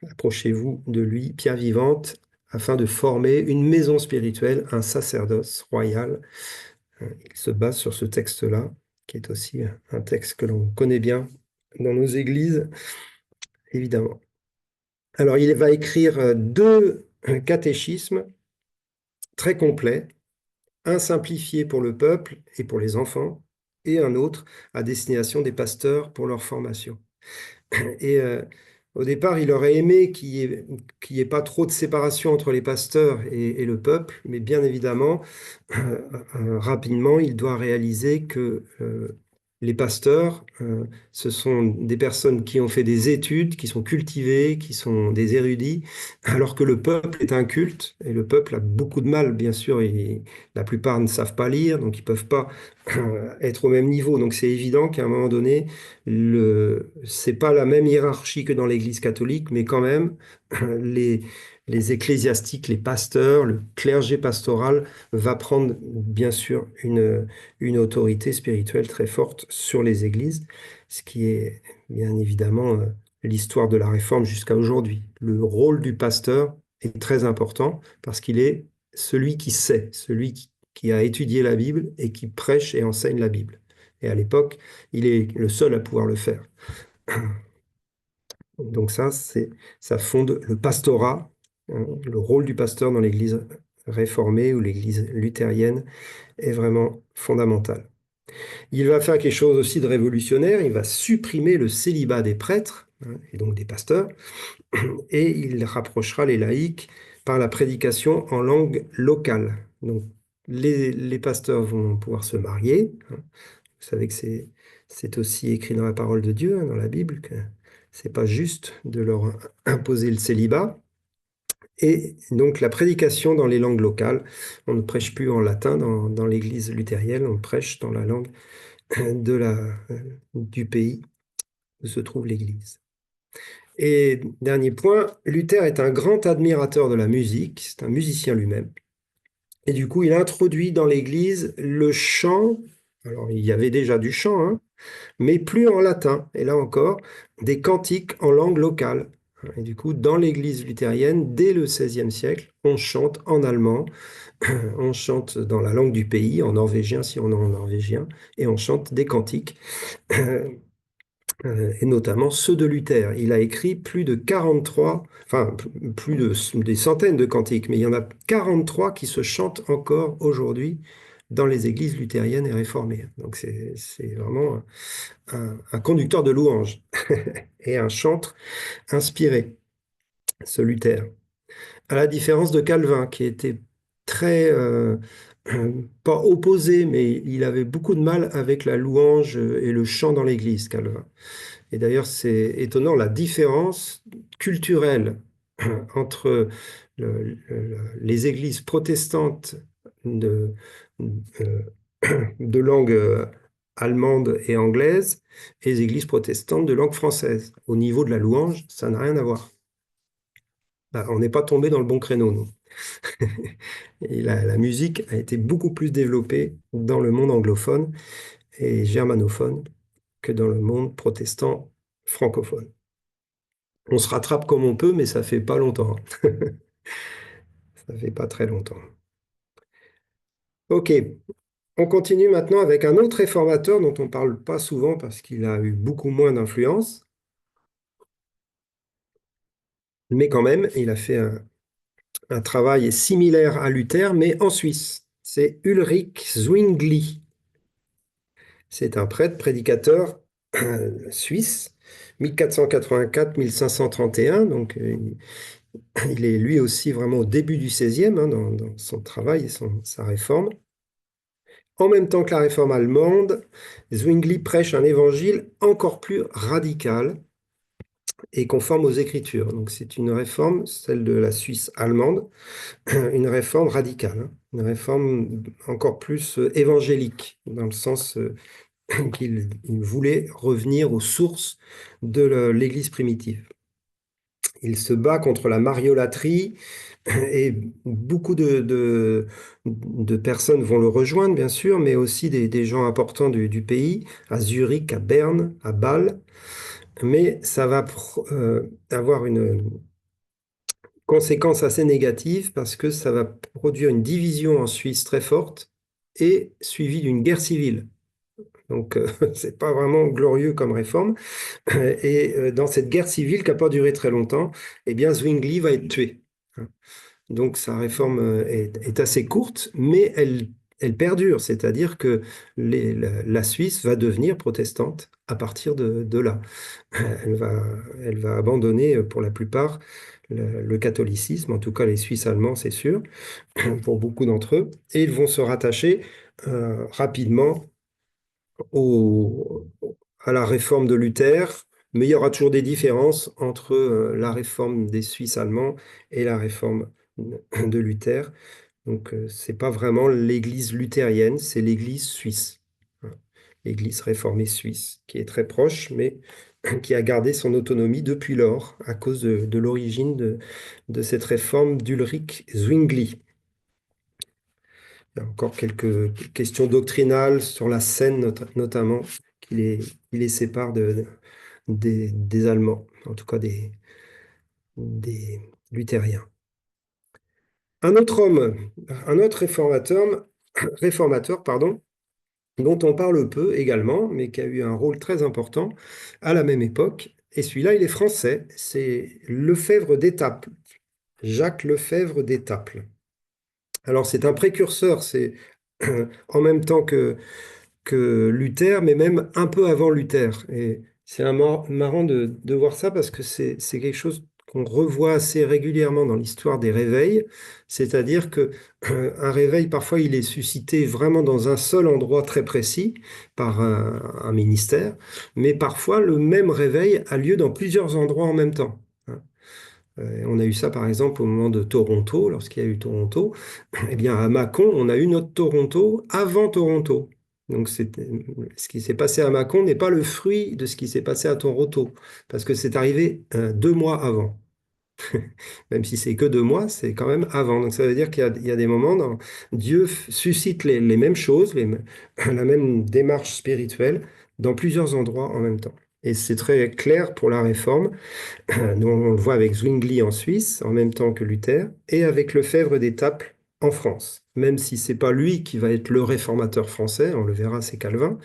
Approchez-vous de lui, pierre vivante, afin de former une maison spirituelle, un sacerdoce royal. Il se base sur ce texte-là, qui est aussi un texte que l'on connaît bien dans nos églises, évidemment. Alors, il va écrire 2 catéchismes très complets, un simplifié pour le peuple et pour les enfants, et un autre à destination des pasteurs pour leur formation. Et au départ, il aurait aimé qu'il n'y ait pas trop de séparation entre les pasteurs et le peuple, mais bien évidemment, rapidement, il doit réaliser que les pasteurs, ce sont des personnes qui ont fait des études, qui sont cultivées, qui sont des érudits, alors que le peuple est inculte, et le peuple a beaucoup de mal, bien sûr, et la plupart ne savent pas lire, donc ils ne peuvent pas être au même niveau. Donc c'est évident qu'à un moment donné, c'est pas la même hiérarchie que dans l'Église catholique, mais quand même, les ecclésiastiques, les pasteurs, le clergé pastoral va prendre, bien sûr, une autorité spirituelle très forte sur les églises, ce qui est bien évidemment l'histoire de la Réforme jusqu'à aujourd'hui. Le rôle du pasteur est très important parce qu'il est celui qui sait, celui qui a étudié la Bible et qui prêche et enseigne la Bible. Et à l'époque, il est le seul à pouvoir le faire. Donc ça fonde le pastorat, le rôle du pasteur dans l'Église réformée ou l'Église luthérienne est vraiment fondamental. Il va faire quelque chose aussi de révolutionnaire, il va supprimer le célibat des prêtres, et donc des pasteurs, et il rapprochera les laïcs par la prédication en langue locale. Donc les pasteurs vont pouvoir se marier. Vous savez que c'est aussi écrit dans la parole de Dieu, dans la Bible, que c'est pas juste de leur imposer le célibat. Et donc la prédication dans les langues locales, on ne prêche plus en latin dans l'Église luthérienne, on prêche dans la langue du pays où se trouve l'Église. Et dernier point, Luther est un grand admirateur de la musique, c'est un musicien lui-même. Et du coup, il introduit dans l'Église le chant, alors il y avait déjà du chant, hein, mais plus en latin, et là encore, des cantiques en langue locale. Et du coup, dans l'Église luthérienne, dès le XVIe siècle, on chante en allemand, on chante dans la langue du pays, en norvégien si on est en norvégien, et on chante des cantiques, et notamment ceux de Luther. Il a écrit plus de 43, enfin des centaines de cantiques, mais il y en a 43 qui se chantent encore aujourd'hui dans les églises luthériennes et réformées. Donc c'est vraiment un conducteur de louanges et un chantre inspiré, ce Luther. À la différence de Calvin, qui était très, pas opposé, mais il avait beaucoup de mal avec la louange et le chant dans l'église, Calvin. Et d'ailleurs, c'est étonnant la différence culturelle entre les églises protestantes de langue allemande et anglaise et les églises protestantes de langue française. Au niveau de la louange, ça n'a rien à voir. Bah, on n'est pas tombé dans le bon créneau, nous. Et la musique a été beaucoup plus développée dans le monde anglophone et germanophone que dans le monde protestant francophone. On se rattrape comme on peut, mais ça fait pas longtemps. Ça fait pas très longtemps. Ok, on continue maintenant avec un autre réformateur dont on ne parle pas souvent parce qu'il a eu beaucoup moins d'influence. Mais quand même, il a fait un travail similaire à Luther, mais en Suisse. C'est Ulrich Zwingli. C'est un prêtre prédicateur suisse, 1484-1531, donc il est lui aussi vraiment au début du XVIe dans son travail et sa réforme. En même temps que la réforme allemande, Zwingli prêche un évangile encore plus radical et conforme aux Écritures. Donc c'est une réforme, celle de la Suisse allemande, une réforme radicale, une réforme encore plus évangélique, dans le sens qu'il voulait revenir aux sources de l'Église primitive. Il se bat contre la mariolâtrie et beaucoup de personnes vont le rejoindre, bien sûr, mais aussi des gens importants du pays, à Zurich, à Berne, à Bâle. Mais ça va avoir une conséquence assez négative parce que ça va produire une division en Suisse très forte et suivie d'une guerre civile. Donc, c'est pas vraiment glorieux comme réforme. Et dans cette guerre civile qui n'a pas duré très longtemps, eh bien, Zwingli va être tué. Donc, sa réforme est assez courte, mais elle perdure. C'est-à-dire que la Suisse va devenir protestante à partir de là. Elle va abandonner pour la plupart le catholicisme, en tout cas les Suisses allemands, c'est sûr, pour beaucoup d'entre eux, et ils vont se rattacher rapidement à la réforme de Luther, mais il y aura toujours des différences entre la réforme des Suisses allemands et la réforme de Luther. Donc, c'est pas vraiment l'Église luthérienne, c'est l'Église suisse, hein. L'Église réformée suisse, qui est très proche, mais qui a gardé son autonomie depuis lors, à cause de l'origine de cette réforme d'Ulrich Zwingli. Il y a encore quelques questions doctrinales sur la scène, notamment, qui les séparent des Allemands, en tout cas des luthériens. Un autre homme, un autre réformateur, pardon, dont on parle peu également, mais qui a eu un rôle très important à la même époque. Et celui-là, il est français, c'est Lefebvre d'Étaples, Jacques Lefebvre d'Étaples. Alors, c'est un précurseur, c'est en même temps que Luther, mais même un peu avant Luther. Et c'est marrant de voir ça parce que c'est quelque chose qu'on revoit assez régulièrement dans l'histoire des réveils. C'est-à-dire que un réveil, parfois, il est suscité vraiment dans un seul endroit très précis par un ministère, mais parfois, le même réveil a lieu dans plusieurs endroits en même temps, hein. On a eu ça, par exemple, au moment de Toronto, lorsqu'il y a eu Toronto. Eh bien, à Mâcon, on a eu notre Toronto avant Toronto. Donc, ce qui s'est passé à Mâcon n'est pas le fruit de ce qui s'est passé à Toronto, parce que c'est arrivé 2 mois avant. Même si c'est que 2 mois, c'est quand même avant. Donc, ça veut dire qu'il y a des moments dans Dieu suscite les mêmes choses, la même démarche spirituelle dans plusieurs endroits en même temps. Et c'est très clair pour la Réforme. Nous, on le voit avec Zwingli en Suisse, en même temps que Luther, et avec Lefebvre d'Étaples en France. Même si c'est pas lui qui va être le réformateur français, on le verra, c'est Calvin,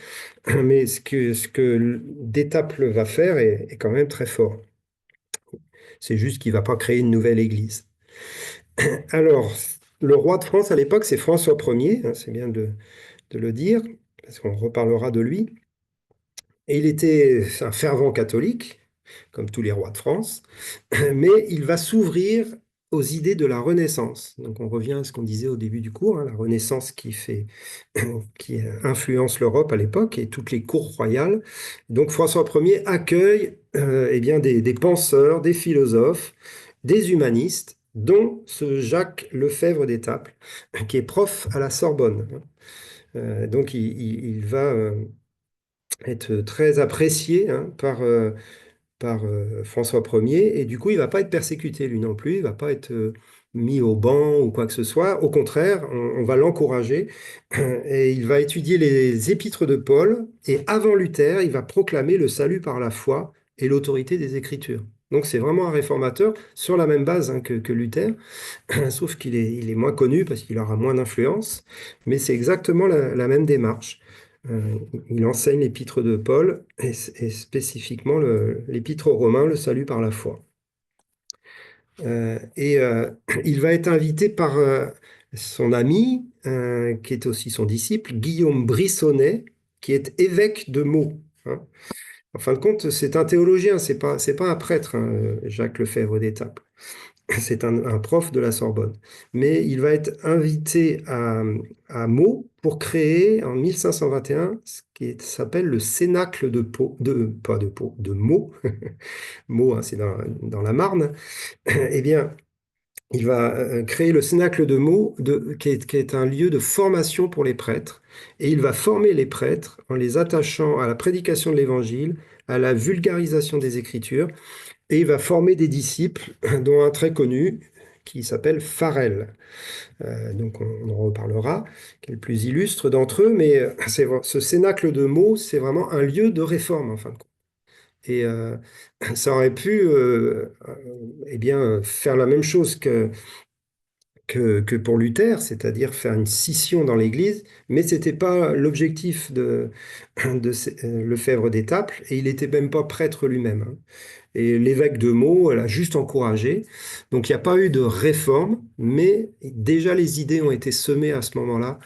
mais ce que d'Étaples va faire est quand même très fort. C'est juste qu'il ne va pas créer une nouvelle église. Alors, le roi de France à l'époque, c'est François Ier, hein, c'est bien de le dire, parce qu'on reparlera de lui. Et il était un fervent catholique, comme tous les rois de France, mais il va s'ouvrir aux idées de la Renaissance. Donc on revient à ce qu'on disait au début du cours, hein, la Renaissance qui influence l'Europe à l'époque et toutes les cours royales. Donc François Ier accueille eh bien des penseurs, des philosophes, des humanistes, dont ce Jacques Lefebvre d'Étaples, qui est prof à la Sorbonne. Donc il va être très apprécié, hein, par François Ier, et du coup, il ne va pas être persécuté, lui non plus, il ne va pas être mis au banc ou quoi que ce soit. Au contraire, on va l'encourager, et il va étudier les épîtres de Paul, et avant Luther, il va proclamer le salut par la foi et l'autorité des Écritures. Donc c'est vraiment un réformateur sur la même base, hein, que Luther, sauf il est moins connu parce qu'il aura moins d'influence, mais c'est exactement la même démarche. Il enseigne l'épître de Paul et spécifiquement l'épître aux Romains, le salut par la foi. Il va être invité par son ami, qui est aussi son disciple, Guillaume Brissonnet, qui est évêque de Meaux, hein. En fin de compte, c'est un théologien, c'est pas un prêtre, hein, Jacques Lefebvre d'Étaples. C'est un prof de la Sorbonne. Mais il va être invité à Meaux pour créer en 1521 ce qui s'appelle le Cénacle de Meaux. Meaux, hein, c'est dans la Marne. Eh bien, il va créer le Cénacle de Meaux, qui est un lieu de formation pour les prêtres. Et il va former les prêtres en les attachant à la prédication de l'Évangile, à la vulgarisation des Écritures. Et il va former des disciples, dont un très connu, qui s'appelle Farel. Donc on en reparlera, qui est le plus illustre d'entre eux, mais ce Cénacle de Meaux, c'est vraiment un lieu de réforme, en fin de compte. Et ça aurait pu eh bien, faire la même chose que pour Luther, c'est-à-dire faire une scission dans l'Église, mais ce n'était pas l'objectif de Lefebvre d'Étaples, et il n'était même pas prêtre lui-même, hein. Et l'évêque de Meaux l'a juste encouragé. Donc il n'y a pas eu de réforme, mais déjà les idées ont été semées à ce moment-là,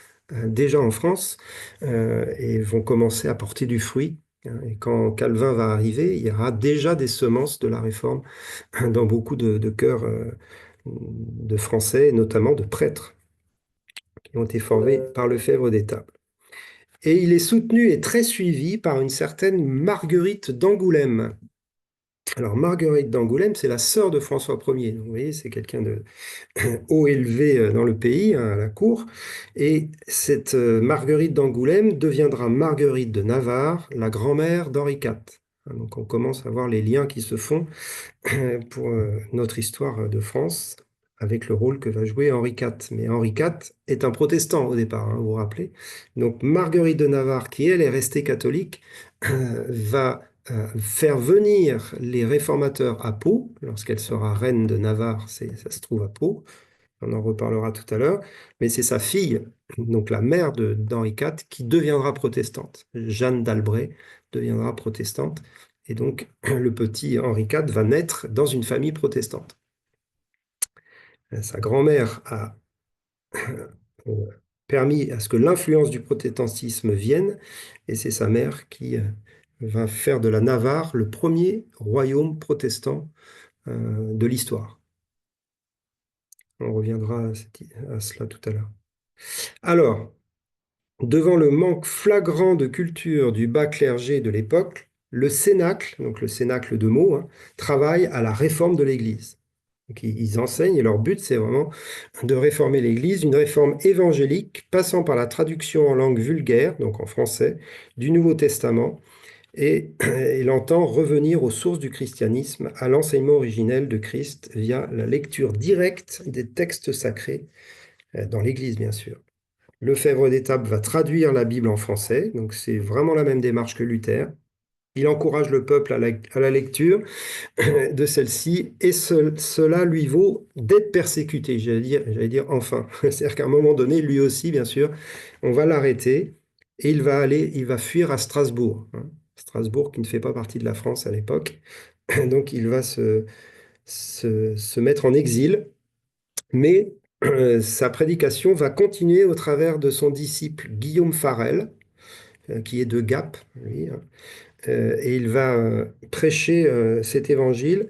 déjà en France, et vont commencer à porter du fruit, hein. Et quand Calvin va arriver, il y aura déjà des semences de la réforme dans beaucoup de cœurs de Français, et notamment de prêtres, qui ont été formés par Lefebvre d'Étaples. Et il est soutenu et très suivi par une certaine Marguerite d'Angoulême. Alors, Marguerite d'Angoulême, c'est la sœur de François Ier. Donc, vous voyez, c'est quelqu'un de haut élevé dans le pays, hein, à la cour. Et cette Marguerite d'Angoulême deviendra Marguerite de Navarre, la grand-mère d'Henri IV. Donc, on commence à voir les liens qui se font pour notre histoire de France, avec le rôle que va jouer Henri IV. Mais Henri IV est un protestant au départ, hein, vous vous rappelez. Donc Marguerite de Navarre, qui elle est restée catholique, va faire venir les réformateurs à Pau, lorsqu'elle sera reine de Navarre, ça se trouve à Pau, on en reparlera tout à l'heure, mais c'est sa fille, donc la mère d'Henri IV, qui deviendra protestante. Jeanne d'Albret deviendra protestante, et donc le petit Henri IV va naître dans une famille protestante. Sa grand-mère a permis à ce que l'influence du protestantisme vienne, et c'est sa mère qui va faire de la Navarre le premier royaume protestant de l'histoire. On reviendra à cela tout à l'heure. Alors, devant le manque flagrant de culture du bas clergé de l'époque, le Cénacle, donc le Cénacle de Meaux, hein, travaille à la réforme de l'Église. Donc, ils enseignent et leur but, c'est vraiment de réformer l'Église, une réforme évangélique passant par la traduction en langue vulgaire, donc en français, du Nouveau Testament, et il entend revenir aux sources du christianisme, à l'enseignement originel de Christ via la lecture directe des textes sacrés, dans l'Église bien sûr. Lefebvre d'Étaples va traduire la Bible en français, donc c'est vraiment la même démarche que Luther. Il encourage le peuple à la lecture de celle-ci, et cela lui vaut d'être persécuté, j'allais dire enfin. C'est-à-dire qu'à un moment donné, lui aussi, bien sûr, on va l'arrêter, et il va fuir à Strasbourg. Hein. Strasbourg qui ne fait pas partie de la France à l'époque. Donc il va se mettre en exil, mais sa prédication va continuer au travers de son disciple Guillaume Farel, qui est de Gap, lui, hein. Et il va prêcher cet évangile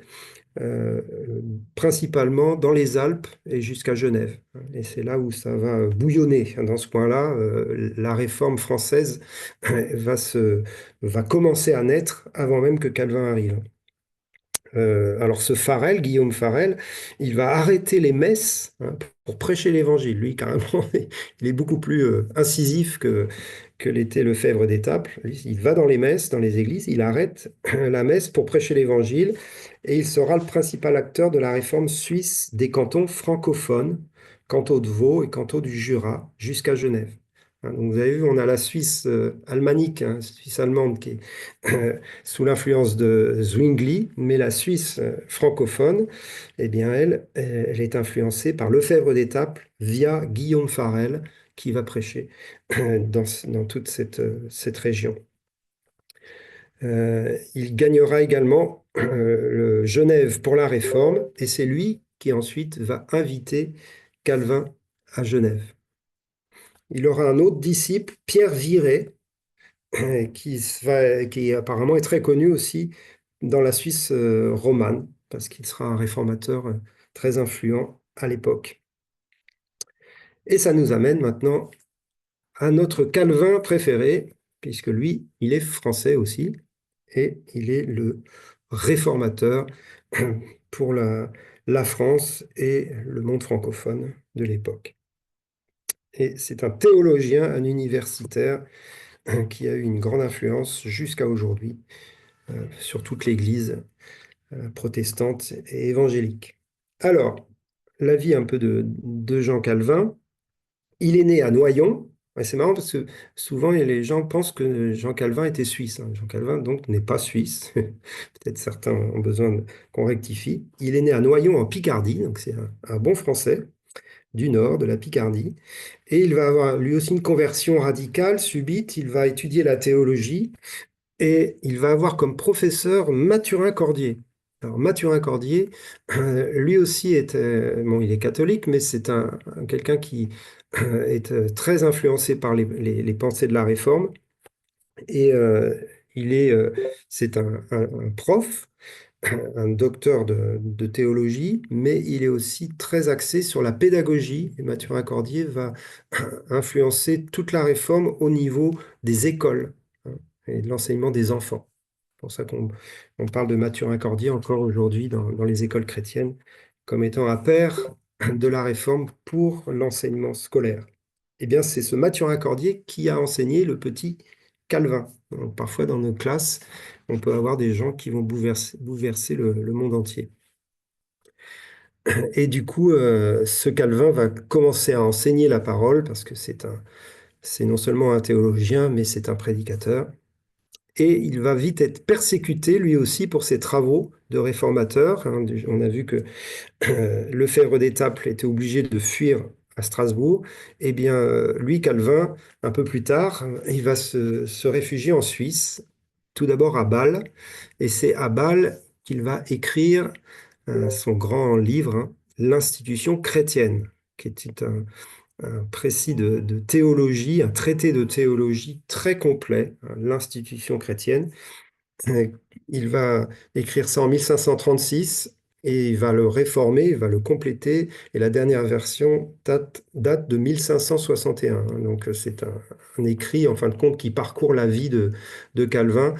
principalement dans les Alpes et jusqu'à Genève. Et c'est là où ça va bouillonner. Dans ce coin-là, la réforme française va commencer à naître avant même que Calvin arrive. Alors ce Farel, Guillaume Farel, il va arrêter les messes, hein, pour prêcher l'évangile. Lui, carrément, il est beaucoup plus incisif que l'était Lefebvre d'Étaples. Il va dans les messes, dans les églises, il arrête la messe pour prêcher l'évangile, et il sera le principal acteur de la réforme suisse des cantons francophones, canton de Vaud et canton du Jura, jusqu'à Genève. Hein, donc vous avez vu, on a la Suisse alémanique, hein, Suisse allemande, qui est sous l'influence de Zwingli, mais la Suisse francophone, eh bien elle est influencée par Lefebvre d'Étaples via Guillaume Farel, qui va prêcher dans toute cette région. Il gagnera également Genève pour la Réforme, et c'est lui qui ensuite va inviter Calvin à Genève. Il aura un autre disciple, Pierre Viret, qui apparemment est très connu aussi dans la Suisse romane, parce qu'il sera un réformateur très influent à l'époque. Et ça nous amène maintenant à notre Calvin préféré, puisque lui, il est français aussi, et il est le réformateur pour la France et le monde francophone de l'époque. Et c'est un théologien, un universitaire, qui a eu une grande influence jusqu'à aujourd'hui sur toute l'Église protestante et évangélique. Alors, la vie un peu de Jean Calvin. Il est né à Noyon. Et c'est marrant parce que souvent les gens pensent que Jean Calvin était suisse. Hein. Jean Calvin donc n'est pas suisse. Peut-être certains ont besoin qu'on rectifie. Il est né à Noyon en Picardie, donc c'est un bon français du nord, de la Picardie. Et il va avoir lui aussi une conversion radicale, subite. Il va étudier la théologie et il va avoir comme professeur Mathurin Cordier. Alors Mathurin Cordier, lui aussi bon, il est catholique, mais c'est quelqu'un qui est très influencé par les pensées de la Réforme. Et c'est un prof un docteur de théologie, mais il est aussi très axé sur la pédagogie. Et Mathurin Cordier va influencer toute la réforme au niveau des écoles, hein, et de l'enseignement des enfants. C'est pour ça qu'on parle de Mathurin Cordier encore aujourd'hui dans les écoles chrétiennes comme étant un père de la réforme pour l'enseignement scolaire. Eh bien, c'est ce Mathurin Cordier qui a enseigné le petit Calvin. Donc, parfois, dans nos classes, on peut avoir des gens qui vont bouleverser le monde entier. Et du coup, ce Calvin va commencer à enseigner la parole parce que c'est non seulement un théologien, mais c'est un prédicateur. Et il va vite être persécuté, lui aussi, pour ses travaux de réformateur. Hein. On a vu que Lefebvre d'Étaples était obligé de fuir à Strasbourg. Eh bien, lui, Calvin, un peu plus tard, il va se réfugier en Suisse, tout d'abord à Bâle. Et c'est à Bâle qu'il va écrire son grand livre, hein, L'Institution chrétienne, qui était un précis de théologie, un traité de théologie très complet, hein, L'Institution chrétienne. Il va écrire ça en 1536 et il va le réformer, il va le compléter. Et la dernière version date de 1561. Donc c'est un écrit, en fin de compte, qui parcourt la vie de Calvin.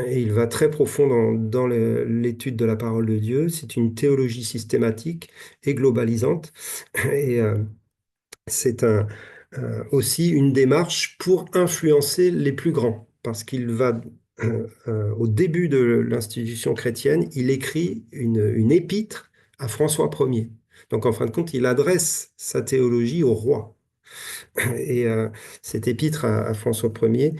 Et il va très profond dans l'étude de la parole de Dieu. C'est une théologie systématique et globalisante. Et c'est aussi une démarche pour influencer les plus grands, parce qu'il va, au début de l'institution chrétienne, il écrit une épître à François Ier. Donc en fin de compte, il adresse sa théologie au roi. Et cette épître à François Ier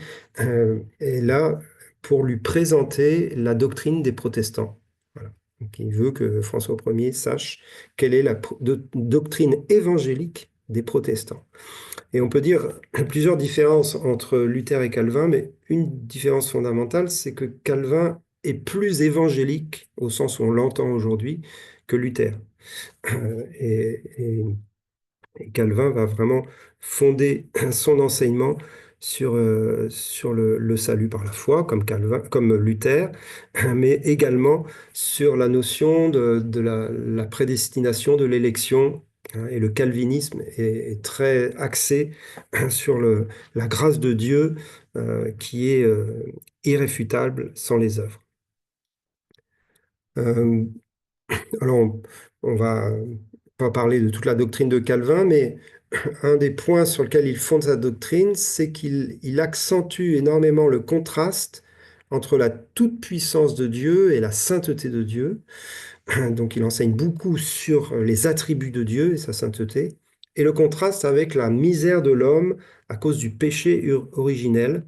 est là pour lui présenter la doctrine des protestants. Voilà. Donc, il veut que François Ier sache quelle est la doctrine évangélique des protestants. Et on peut dire plusieurs différences entre Luther et Calvin, mais une différence fondamentale, c'est que Calvin est plus évangélique, au sens où on l'entend aujourd'hui, que Luther. Et Calvin va vraiment fonder son enseignement sur le salut par la foi, comme Luther, mais également sur la notion de la prédestination de l'élection. Hein, et le calvinisme est très axé sur la grâce de Dieu qui est irréfutable sans les œuvres. Alors, on va pas parler de toute la doctrine de Calvin, mais un des points sur lequel il fonde sa doctrine, c'est qu'il accentue énormément le contraste entre la toute-puissance de Dieu et la sainteté de Dieu. Donc il enseigne beaucoup sur les attributs de Dieu et sa sainteté, et le contraste avec la misère de l'homme à cause du péché originel,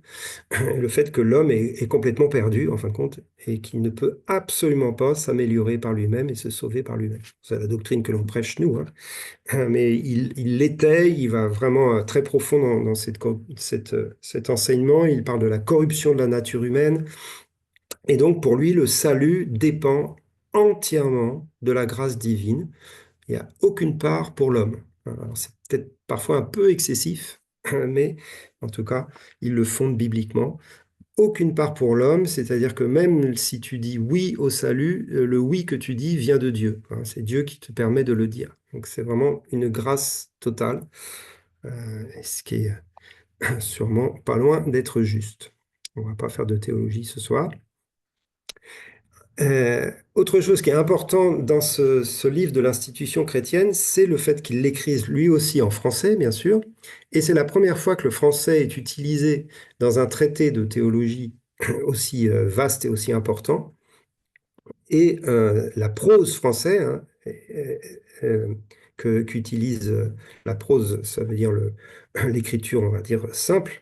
et le fait que l'homme est complètement perdu, en fin de compte, et qu'il ne peut absolument pas s'améliorer par lui-même et se sauver par lui-même. C'est la doctrine que l'on prêche, nous, hein. Mais il l'étaye, il va vraiment très profond dans cet enseignement. Il parle de la corruption de la nature humaine. Et donc, pour lui, le salut dépend entièrement de la grâce divine. Il n'y a aucune part pour l'homme. Alors, c'est peut-être parfois un peu excessif, mais en tout cas, il le fonde bibliquement. Aucune part pour l'homme, c'est-à-dire que même si tu dis oui au salut, le oui que tu dis vient de Dieu. Hein, c'est Dieu qui te permet de le dire. Donc c'est vraiment une grâce totale, ce qui est sûrement pas loin d'être juste. On ne va pas faire de théologie ce soir. Autre chose qui est important dans ce livre de l'institution chrétienne, c'est le fait qu'il l'écrive lui aussi en français, bien sûr. Et c'est la première fois que le français est utilisé dans un traité de théologie aussi vaste et aussi important. Et la prose française, hein, qu'utilise la prose, ça veut dire l'écriture, on va dire, simple,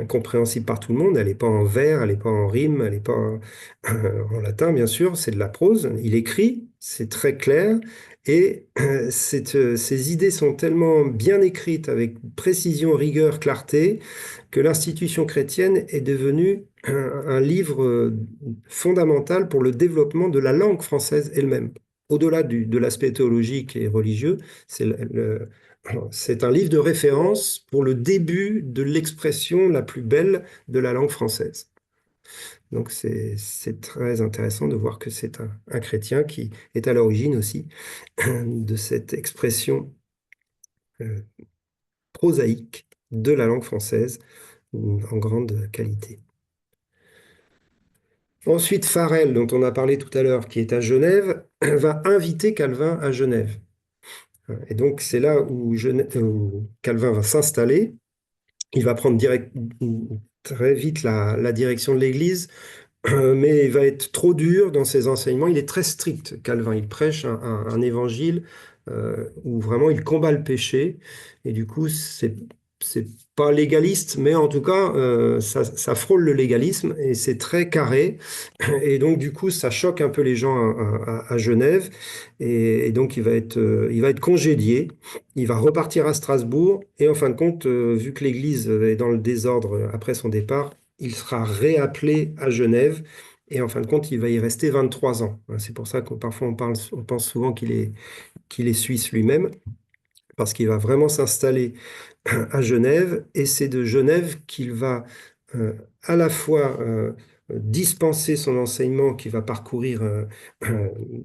compréhensible par tout le monde. Elle n'est pas en vers, elle n'est pas en rime, elle n'est pas en latin, bien sûr, c'est de la prose. Il écrit, c'est très clair, et ces idées sont tellement bien écrites, avec précision, rigueur, clarté, que l'institution chrétienne est devenue un livre fondamental pour le développement de la langue française elle-même. Au-delà de l'aspect théologique et religieux, c'est un livre de référence pour le début de l'expression la plus belle de la langue française. Donc c'est très intéressant de voir que c'est un chrétien qui est à l'origine aussi de cette expression euh, prosaïque de la langue française en grande qualité. Ensuite, Farel, dont on a parlé tout à l'heure, qui est à Genève, va inviter Calvin à Genève. Et donc, c'est là où Calvin va s'installer. Il va prendre très vite la direction de l'Église, mais il va être trop dur dans ses enseignements. Il est très strict, Calvin. Il prêche un évangile où vraiment il combat le péché. Et du coup, c'est pas légaliste, mais en tout cas, ça frôle le légalisme et c'est très carré. Et donc, du coup, ça choque un peu les gens à Genève. Et donc, il va être congédié. Il va repartir à Strasbourg. Et en fin de compte, vu que l'Église est dans le désordre après son départ, il sera réappelé à Genève. Et en fin de compte, il va y rester 23 ans. C'est pour ça que parfois on pense souvent qu'il est suisse lui-même, parce qu'il va vraiment s'installer à Genève, et c'est de Genève qu'il va à la fois dispenser son enseignement qui va parcourir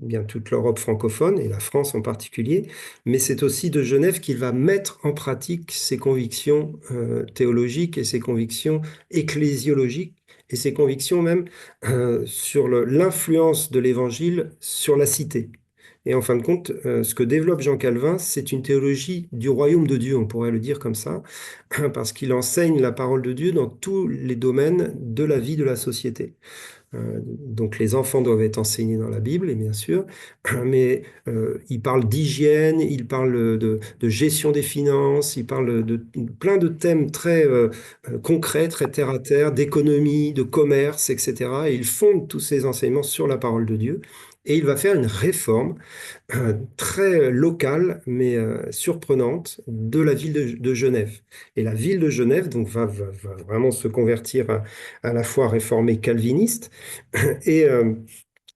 bien toute l'Europe francophone, et la France en particulier, mais c'est aussi de Genève qu'il va mettre en pratique ses convictions théologiques et ses convictions ecclésiologiques, et ses convictions même sur l'influence de l'Évangile sur la cité. Et en fin de compte, ce que développe Jean Calvin, c'est une théologie du royaume de Dieu, on pourrait le dire comme ça, parce qu'il enseigne la parole de Dieu dans tous les domaines de la vie de la société. Donc les enfants doivent être enseignés dans la Bible, et bien sûr, mais il parle d'hygiène, il parle de gestion des finances, il parle de plein de thèmes très concrets, très terre à terre, d'économie, de commerce, etc. Et il fonde tous ses enseignements sur la parole de Dieu. Et il va faire une réforme très locale, mais surprenante, de la ville de Genève. Et la ville de Genève donc, va vraiment se convertir à la fois réformée calviniste, et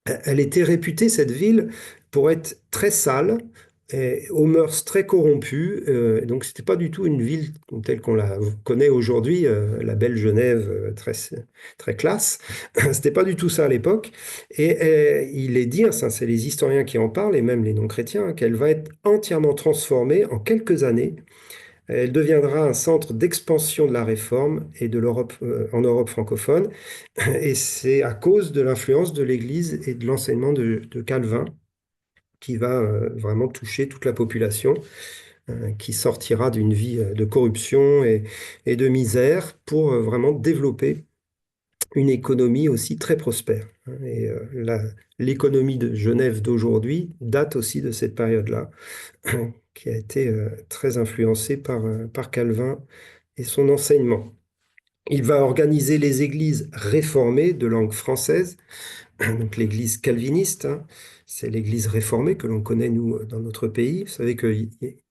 elle était réputée, cette ville, pour être très sale, et aux mœurs très corrompues. Donc, c'était pas du tout une ville telle qu'on la connaît aujourd'hui, la belle Genève, très, très classe. C'était pas du tout ça à l'époque. Et il est dit, ça, c'est les historiens qui en parlent, et même les non-chrétiens, qu'elle va être entièrement transformée en quelques années. Elle deviendra un centre d'expansion de la réforme et de l'Europe, en Europe francophone. Et c'est à cause de l'influence de l'Église et de l'enseignement de Calvin qui va vraiment toucher toute la population, qui sortira d'une vie de corruption et de misère pour vraiment développer une économie aussi très prospère. Et l'économie de Genève d'aujourd'hui date aussi de cette période-là, qui a été très influencée par Calvin et son enseignement. Il va organiser les églises réformées de langue française, donc l'église calviniste, c'est l'église réformée que l'on connaît, nous, dans notre pays. Vous savez que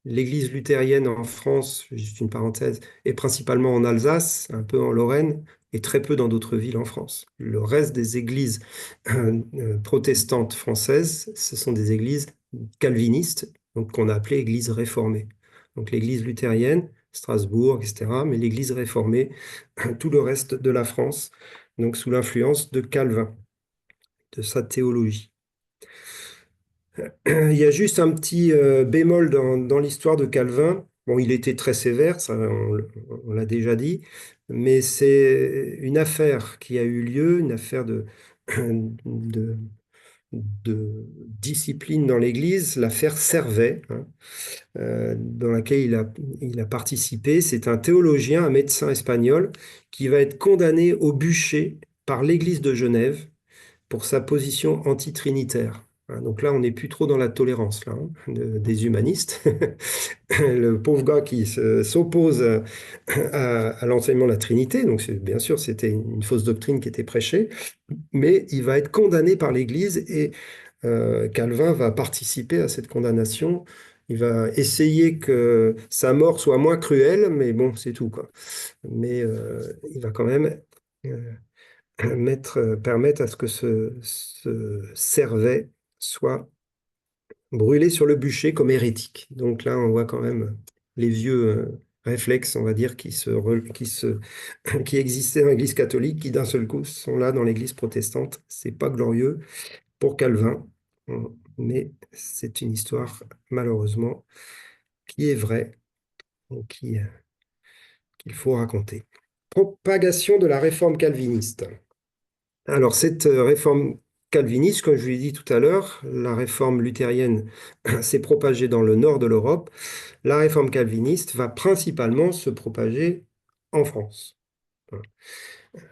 l'église luthérienne en France, juste une parenthèse, est principalement en Alsace, un peu en Lorraine, et très peu dans d'autres villes en France. Le reste des églises protestantes françaises, ce sont des églises calvinistes, donc qu'on a appelées églises réformées. Donc l'église luthérienne, Strasbourg, etc., mais l'église réformée, tout le reste de la France, donc sous l'influence de Calvin, de sa théologie. Il y a juste un petit bémol dans l'histoire de Calvin. Bon, il était très sévère, ça, on l'a déjà dit, mais c'est une affaire qui a eu lieu, une affaire de, de discipline dans l'Église, l'affaire Servet, dans laquelle il a participé. C'est un théologien, un médecin espagnol, qui va être condamné au bûcher par l'Église de Genève pour sa position antitrinitaire. Donc là, on n'est plus trop dans la tolérance là, des humanistes. Le pauvre gars qui s'oppose à l'enseignement de la Trinité, donc bien sûr, c'était une fausse doctrine qui était prêchée, mais il va être condamné par l'Église, et Calvin va participer à cette condamnation. Il va essayer que sa mort soit moins cruelle, mais bon, c'est tout, quoi. Mais il va quand même permettre à ce que ce Servet soit brûlé sur le bûcher comme hérétique. Donc là, on voit quand même les vieux réflexes, on va dire, qui existaient dans l'Église catholique, qui d'un seul coup sont là dans l'Église protestante. C'est pas glorieux pour Calvin, mais c'est une histoire, malheureusement, qui est vraie et qu'il faut raconter. Propagation de la réforme calviniste. Alors, cette réforme calviniste, comme je vous l'ai dit tout à l'heure, la réforme luthérienne s'est propagée dans le nord de l'Europe. La réforme calviniste va principalement se propager en France. Voilà.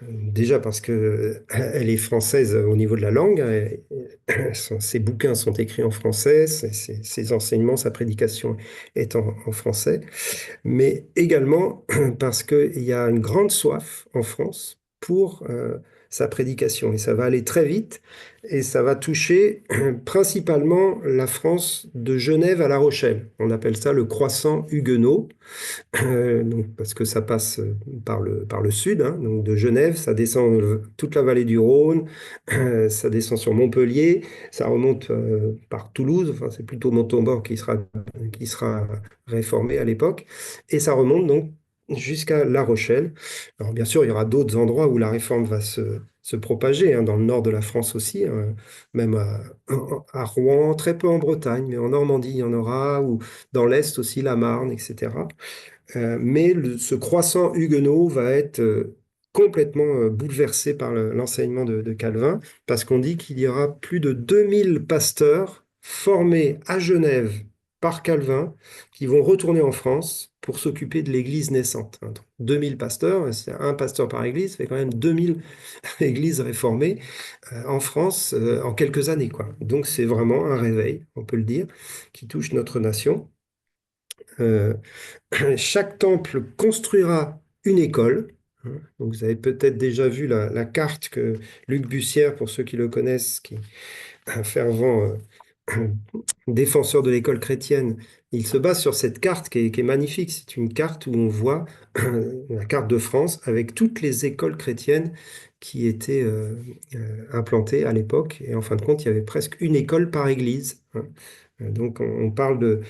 Déjà parce qu'elle est française au niveau de la langue. Ses bouquins sont écrits en français, ses enseignements, sa prédication est en français, mais également parce qu'il y a une grande soif en France pour sa prédication. Et ça va aller très vite et ça va toucher principalement la France de Genève à La Rochelle. On appelle ça le croissant huguenot. Donc, parce que ça passe par le sud, hein, donc de Genève, ça descend toute la vallée du Rhône, ça descend sur Montpellier, ça remonte par Toulouse, enfin c'est plutôt Montauban qui sera réformé à l'époque, et ça remonte donc jusqu'à La Rochelle. Alors bien sûr, il y aura d'autres endroits où la réforme va se propager, hein, dans le nord de la France aussi, hein, même à Rouen, très peu en Bretagne, mais en Normandie, il y en aura, ou dans l'Est aussi, la Marne, etc. Mais ce croissant huguenot va être complètement bouleversé par l'enseignement de Calvin, parce qu'on dit qu'il y aura plus de 2000 pasteurs formés à Genève par Calvin, qui vont retourner en France pour s'occuper de l'église naissante. Donc, 2000 pasteurs, c'est un pasteur par église, ça fait quand même 2000 églises réformées en France en quelques années, quoi. Donc c'est vraiment un réveil, on peut le dire, qui touche notre nation. Chaque temple construira une école. Donc, vous avez peut-être déjà vu la carte que Luc Bussière, pour ceux qui le connaissent, qui est un fervent défenseur de l'école chrétienne, il se base sur cette carte qui est magnifique. C'est une carte où on voit la carte de France avec toutes les écoles chrétiennes qui étaient implantées à l'époque. Et en fin de compte, il y avait presque une école par église. Donc, on parle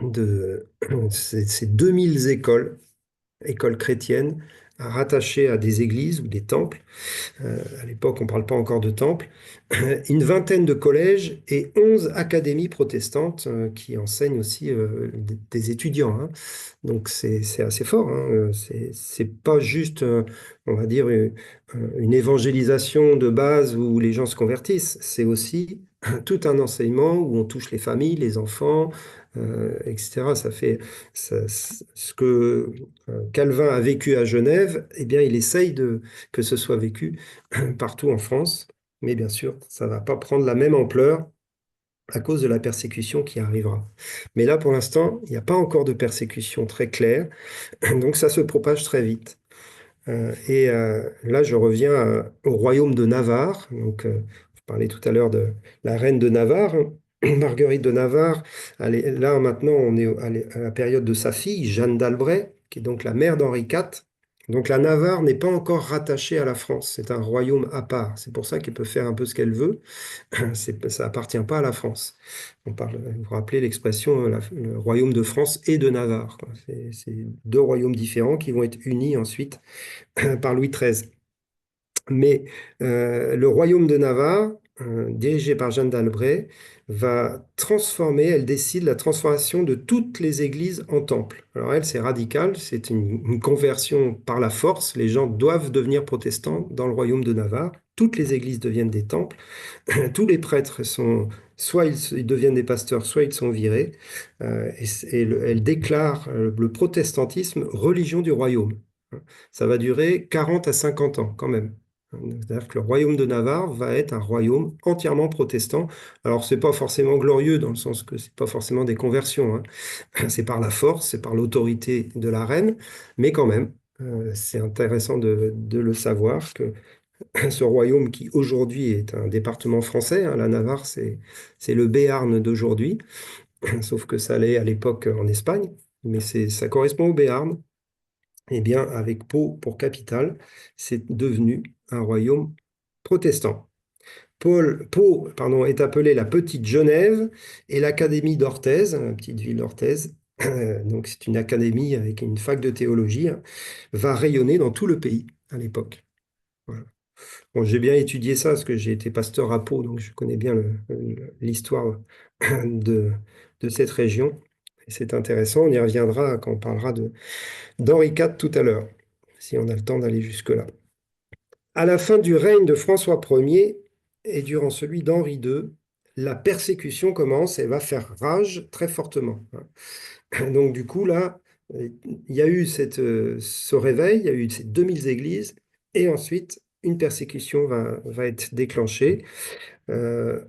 de ces 2000 écoles chrétiennes rattachées à des églises ou des temples. À l'époque, on ne parle pas encore de temples. Une vingtaine de collèges et 11 académies protestantes qui enseignent aussi des étudiants, hein. Donc c'est assez fort, hein. C'est pas juste, on va dire, une évangélisation de base où les gens se convertissent. C'est aussi tout un enseignement où on touche les familles, les enfants, etc. Ce que Calvin a vécu à Genève, eh bien, il essaye que ce soit vécu partout en France. Mais bien sûr, ça ne va pas prendre la même ampleur à cause de la persécution qui arrivera. Mais là, pour l'instant, il n'y a pas encore de persécution très claire, donc ça se propage très vite. Là, je reviens au royaume de Navarre. Donc, je parlais tout à l'heure de la reine de Navarre, hein, Marguerite de Navarre. Là, maintenant, on est à la période de sa fille, Jeanne d'Albret, qui est donc la mère d'Henri IV. Donc, la Navarre n'est pas encore rattachée à la France. C'est un royaume à part. C'est pour ça qu'elle peut faire un peu ce qu'elle veut. Ça appartient pas à la France. Vous vous rappelez l'expression le royaume de France et de Navarre, quoi. C'est deux royaumes différents qui vont être unis ensuite par Louis XIII. Mais le royaume de Navarre, dirigé par Jeanne d'Albret, elle décide la transformation de toutes les églises en temples. Alors elle, c'est radical, c'est une conversion par la force. Les gens doivent devenir protestants dans le royaume de Navarre. Toutes les églises deviennent des temples. Tous les prêtres soit ils deviennent des pasteurs, soit ils sont virés. Elle déclare le protestantisme religion du royaume. Ça va durer 40 à 50 ans quand même. C'est-à-dire que le royaume de Navarre va être un royaume entièrement protestant. Alors, c'est pas forcément glorieux dans le sens que c'est pas forcément des conversions, hein. C'est par la force, c'est par l'autorité de la reine, mais quand même, c'est intéressant de le savoir que ce royaume qui aujourd'hui est un département français, hein, la Navarre, c'est le Béarn d'aujourd'hui, sauf que ça allait à l'époque en Espagne, mais ça correspond au Béarn. Eh bien, avec Pau pour capitale, c'est devenu un royaume protestant. Pau, est appelée la Petite Genève et l'Académie d'Orthez, la petite ville d'Orthez, donc c'est une académie avec une fac de théologie, hein, va rayonner dans tout le pays à l'époque. Voilà. Bon, j'ai bien étudié ça parce que j'ai été pasteur à Pau, donc je connais bien l'histoire de, de cette région. Et c'est intéressant, on y reviendra quand on parlera d'Henri IV tout à l'heure, si on a le temps d'aller jusque-là. À la fin du règne de François Ier et durant celui d'Henri II, la persécution commence et va faire rage très fortement. Donc du coup, là, il y a eu ce réveil, il y a eu ces 2000 églises, et ensuite, une persécution va être déclenchée. Euh,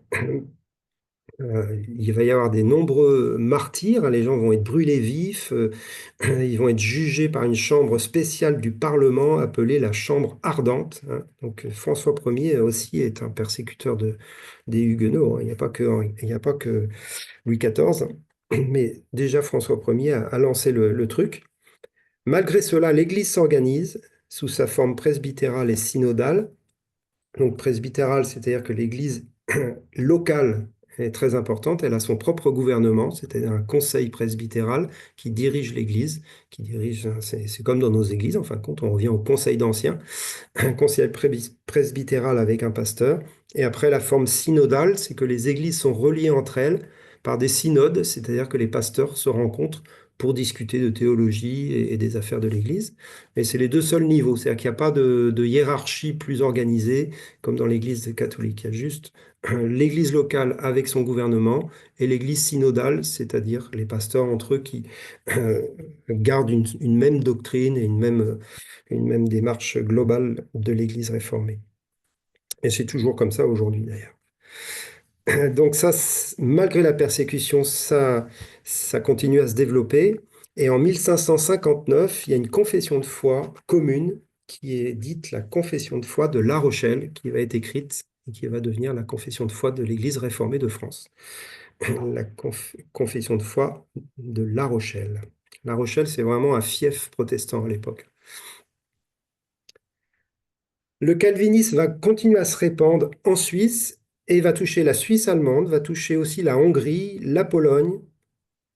il va y avoir des nombreux martyrs, hein, les gens vont être brûlés vifs, ils vont être jugés par une chambre spéciale du Parlement appelée la chambre ardente, hein. Donc François Ier aussi est un persécuteur des Huguenots, hein. Il n'y a pas que Louis XIV, mais déjà François Ier a lancé le truc. Malgré cela, l'Église s'organise sous sa forme presbytérale et synodale. Donc presbytérale, c'est-à-dire que l'Église locale est très importante, elle a son propre gouvernement, c'est-à-dire un conseil presbytéral qui dirige l'Église, c'est comme dans nos églises, en fin de compte, on revient au conseil d'anciens, un conseil presbytéral avec un pasteur. Et après, la forme synodale, c'est que les églises sont reliées entre elles par des synodes, c'est-à-dire que les pasteurs se rencontrent pour discuter de théologie et des affaires de l'Église. Et c'est les deux seuls niveaux, c'est-à-dire qu'il n'y a pas de hiérarchie plus organisée comme dans l'Église catholique. Il y a juste l'Église locale avec son gouvernement et l'Église synodale, c'est-à-dire les pasteurs entre eux qui gardent une même doctrine et une même démarche globale de l'Église réformée. Et c'est toujours comme ça aujourd'hui d'ailleurs. Donc ça, malgré la persécution, ça continue à se développer. Et en 1559, il y a une confession de foi commune qui est dite la confession de foi de La Rochelle, qui va être écrite et qui va devenir la confession de foi de l'Église réformée de France. La confession de foi de La Rochelle. La Rochelle, c'est vraiment un fief protestant à l'époque. Le calvinisme va continuer à se répandre en Suisse et va toucher la Suisse allemande, va toucher aussi la Hongrie, la Pologne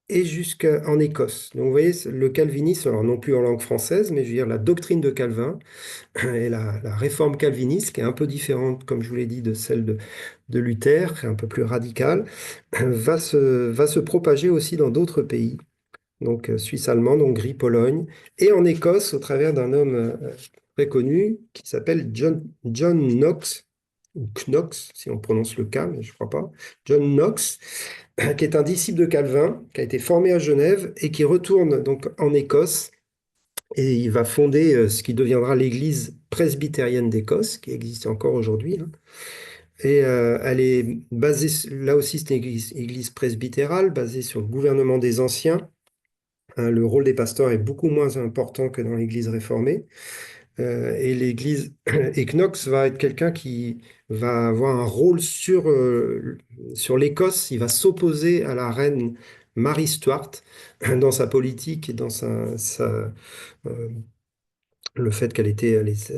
et jusqu'en Écosse. Donc vous voyez, le calvinisme, alors non plus en langue française, mais je veux dire la doctrine de Calvin et la réforme calviniste, qui est un peu différente, comme je vous l'ai dit, de celle de Luther, qui est un peu plus radicale, va se propager aussi dans d'autres pays. Donc Suisse allemande, Hongrie, Pologne, et en Écosse, au travers d'un homme très connu qui s'appelle John Knox, ou Knox, si on prononce le K, mais je ne crois pas, John Knox, qui est un disciple de Calvin, qui a été formé à Genève et qui retourne donc en Écosse, et il va fonder ce qui deviendra l'Église presbytérienne d'Écosse, qui existe encore aujourd'hui, hein. Et elle est basée, là aussi c'est une église presbytérale, basée sur le gouvernement des anciens. Hein, le rôle des pasteurs est beaucoup moins important que dans l'Église réformée. Et l'Église, et Knox va être quelqu'un qui va avoir un rôle sur l'Écosse. Il va s'opposer à la reine Marie Stuart dans sa politique et dans le fait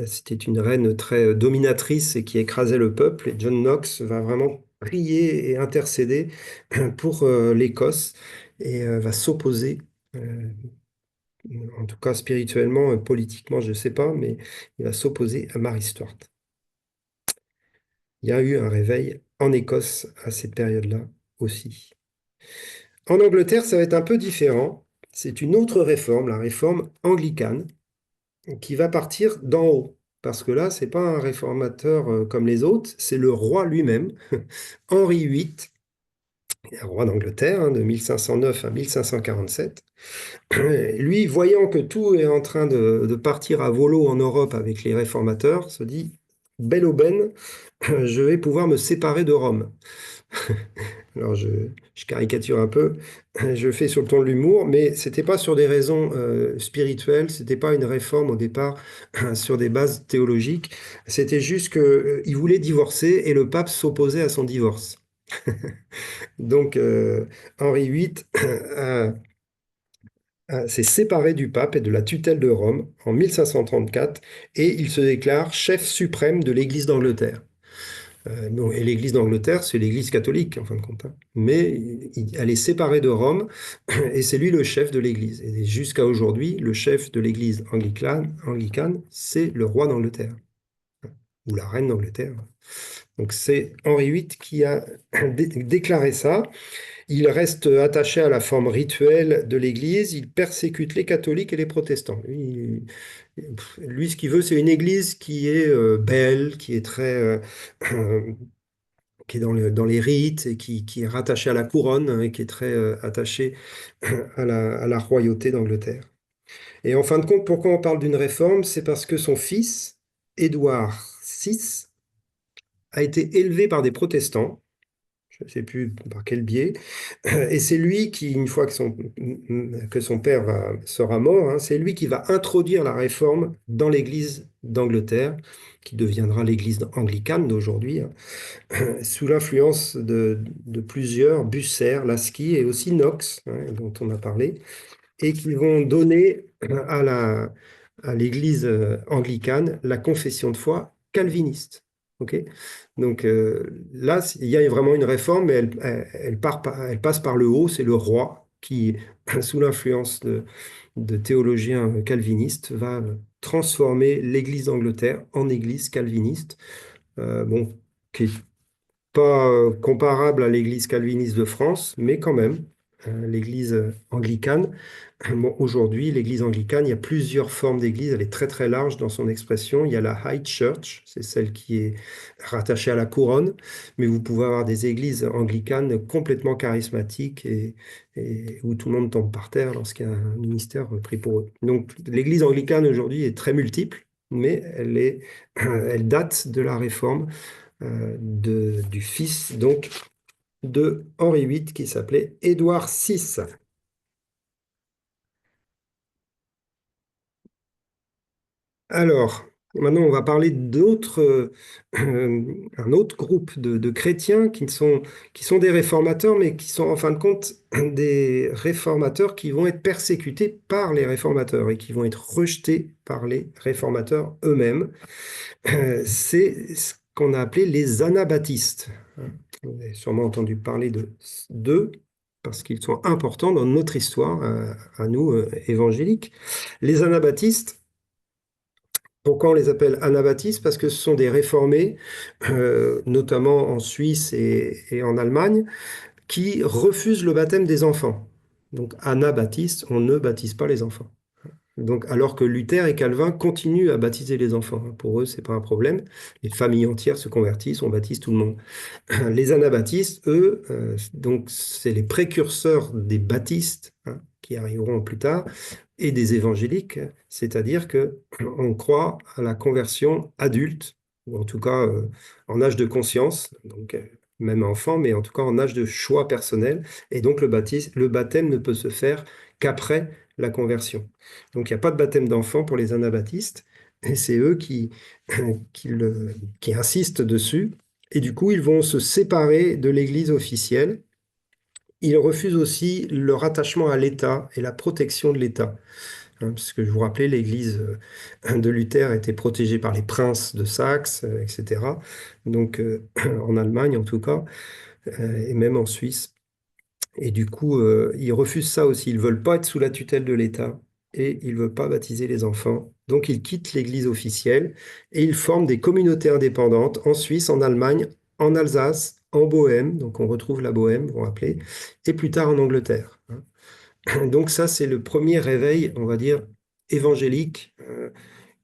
c'était une reine très dominatrice et qui écrasait le peuple. Et John Knox va vraiment prier et intercéder pour l'Écosse et va s'opposer. En tout cas spirituellement, politiquement, je ne sais pas, mais il va s'opposer à Marie Stuart. Il y a eu un réveil en Écosse à cette période-là aussi. En Angleterre, ça va être un peu différent. C'est une autre réforme, la réforme anglicane, qui va partir d'en haut. Parce que là, ce n'est pas un réformateur comme les autres, c'est le roi lui-même, Henri VIII, roi d'Angleterre, hein, de 1509 à 1547. Lui, voyant que tout est en train de partir à volo en Europe avec les réformateurs, se dit, belle aubaine, je vais pouvoir me séparer de Rome. Alors, je caricature un peu, je fais sur le ton de l'humour, mais ce n'était pas sur des raisons spirituelles, ce n'était pas une réforme au départ sur des bases théologiques, c'était juste qu'il voulait divorcer et le pape s'opposait à son divorce. Donc, Henri VIII s'est séparé du pape et de la tutelle de Rome en 1534 et il se déclare chef suprême de l'Église d'Angleterre. Bon, et l'Église d'Angleterre, c'est l'Église catholique, en fin de compte, hein. Mais elle est séparée de Rome, et c'est lui le chef de l'Église. Et jusqu'à aujourd'hui, le chef de l'Église anglicane, c'est le roi d'Angleterre, ou la reine d'Angleterre. Donc c'est Henri VIII qui a déclaré ça. Il reste attaché à la forme rituelle de l'Église, il persécute les catholiques et les protestants. Lui, ce qu'il veut, c'est une Église qui est belle, qui est très... qui est dans les rites et qui est rattachée à la couronne, hein, et qui est très attachée à la royauté d'Angleterre. Et en fin de compte, pourquoi on parle d'une réforme? C'est parce que son fils, Édouard VI, a été élevé par des protestants, je ne sais plus par quel biais, et c'est lui qui, une fois que son père sera mort, hein, c'est lui qui va introduire la réforme dans l'Église d'Angleterre, qui deviendra l'Église anglicane d'aujourd'hui, hein, sous l'influence de plusieurs, Bucer, Lasky et aussi Knox, hein, dont on a parlé, et qui vont donner à l'Église anglicane la confession de foi calviniste. Okay. Donc là, il y a vraiment une réforme, mais elle passe par le haut, c'est le roi qui, sous l'influence de théologiens calvinistes, va transformer l'Église d'Angleterre en Église calviniste, bon, qui n'est pas comparable à l'Église calviniste de France, mais quand même, l'Église anglicane. Bon, aujourd'hui, l'Église anglicane, il y a plusieurs formes d'Église, elle est très très large dans son expression. Il y a la High Church, c'est celle qui est rattachée à la couronne, mais vous pouvez avoir des églises anglicanes complètement charismatiques et où tout le monde tombe par terre lorsqu'il y a un ministère pris pour eux. Donc l'Église anglicane aujourd'hui est très multiple, mais elle date de la réforme du fils donc de Henri VIII qui s'appelait Édouard VI. Alors, maintenant, on va parler un autre groupe de chrétiens qui sont des réformateurs, mais qui sont en fin de compte des réformateurs qui vont être persécutés par les réformateurs et qui vont être rejetés par les réformateurs eux-mêmes. C'est ce qu'on a appelé les anabaptistes. Vous avez sûrement entendu parler d'eux, parce qu'ils sont importants dans notre histoire, à nous, évangéliques. Les anabaptistes, pourquoi on les appelle anabaptistes? Parce que ce sont des réformés, notamment en Suisse et en Allemagne, qui refusent le baptême des enfants. Donc anabaptistes, on ne baptise pas les enfants. Donc, alors que Luther et Calvin continuent à baptiser les enfants. Pour eux, ce n'est pas un problème. Les familles entières se convertissent, on baptise tout le monde. Les anabaptistes, eux, donc c'est les précurseurs des baptistes, hein, qui arriveront plus tard, et des évangéliques, c'est-à-dire qu'on croit à la conversion adulte, ou en tout cas en âge de conscience, donc même enfant, mais en tout cas en âge de choix personnel, et donc le baptême ne peut se faire qu'après la conversion. Donc il n'y a pas de baptême d'enfant pour les anabaptistes, et c'est eux qui insistent dessus, et du coup ils vont se séparer de l'Église officielle. Ils refusent aussi le rattachement à l'État et la protection de l'État. Parce que je vous rappelais, l'Église de Luther était protégée par les princes de Saxe, etc. Donc en Allemagne en tout cas, et même en Suisse. Et du coup, ils refusent ça aussi. Ils ne veulent pas être sous la tutelle de l'État et ils ne veulent pas baptiser les enfants. Donc ils quittent l'Église officielle et ils forment des communautés indépendantes en Suisse, en Allemagne, en Alsace, en Bohême. Donc on retrouve la Bohême, vous vous rappelez, et plus tard en Angleterre. Donc ça, c'est le premier réveil, on va dire, évangélique,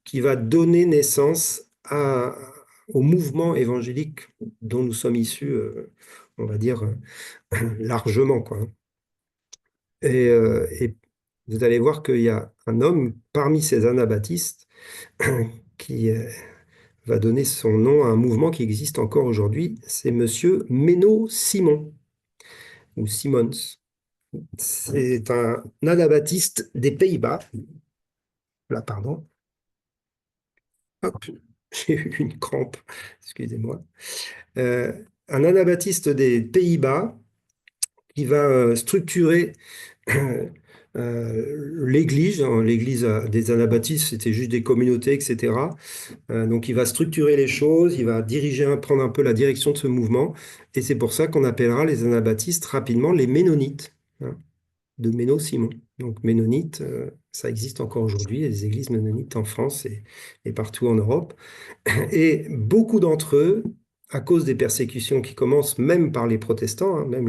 qui va donner naissance au mouvement évangélique dont nous sommes issus, on va dire, largement, quoi. Et vous allez voir qu'il y a un homme parmi ces anabaptistes qui va donner son nom à un mouvement qui existe encore aujourd'hui. C'est Monsieur Menno Simons, ou Simons. C'est un anabaptiste des Pays-Bas. Là, pardon. Hop, j'ai eu une crampe, excusez-moi. Un anabaptiste des Pays-Bas qui va structurer L'église, hein, l'église des Anabaptistes, c'était juste des communautés, etc. Donc il va structurer les choses, il va prendre un peu la direction de ce mouvement, et c'est pour ça qu'on appellera les Anabaptistes rapidement les Ménonites, hein, de Méno-Simon. Donc Ménonites, ça existe encore aujourd'hui, il y a des églises ménonites en France et partout en Europe. Et beaucoup d'entre eux, à cause des persécutions qui commencent même par les protestants, hein, même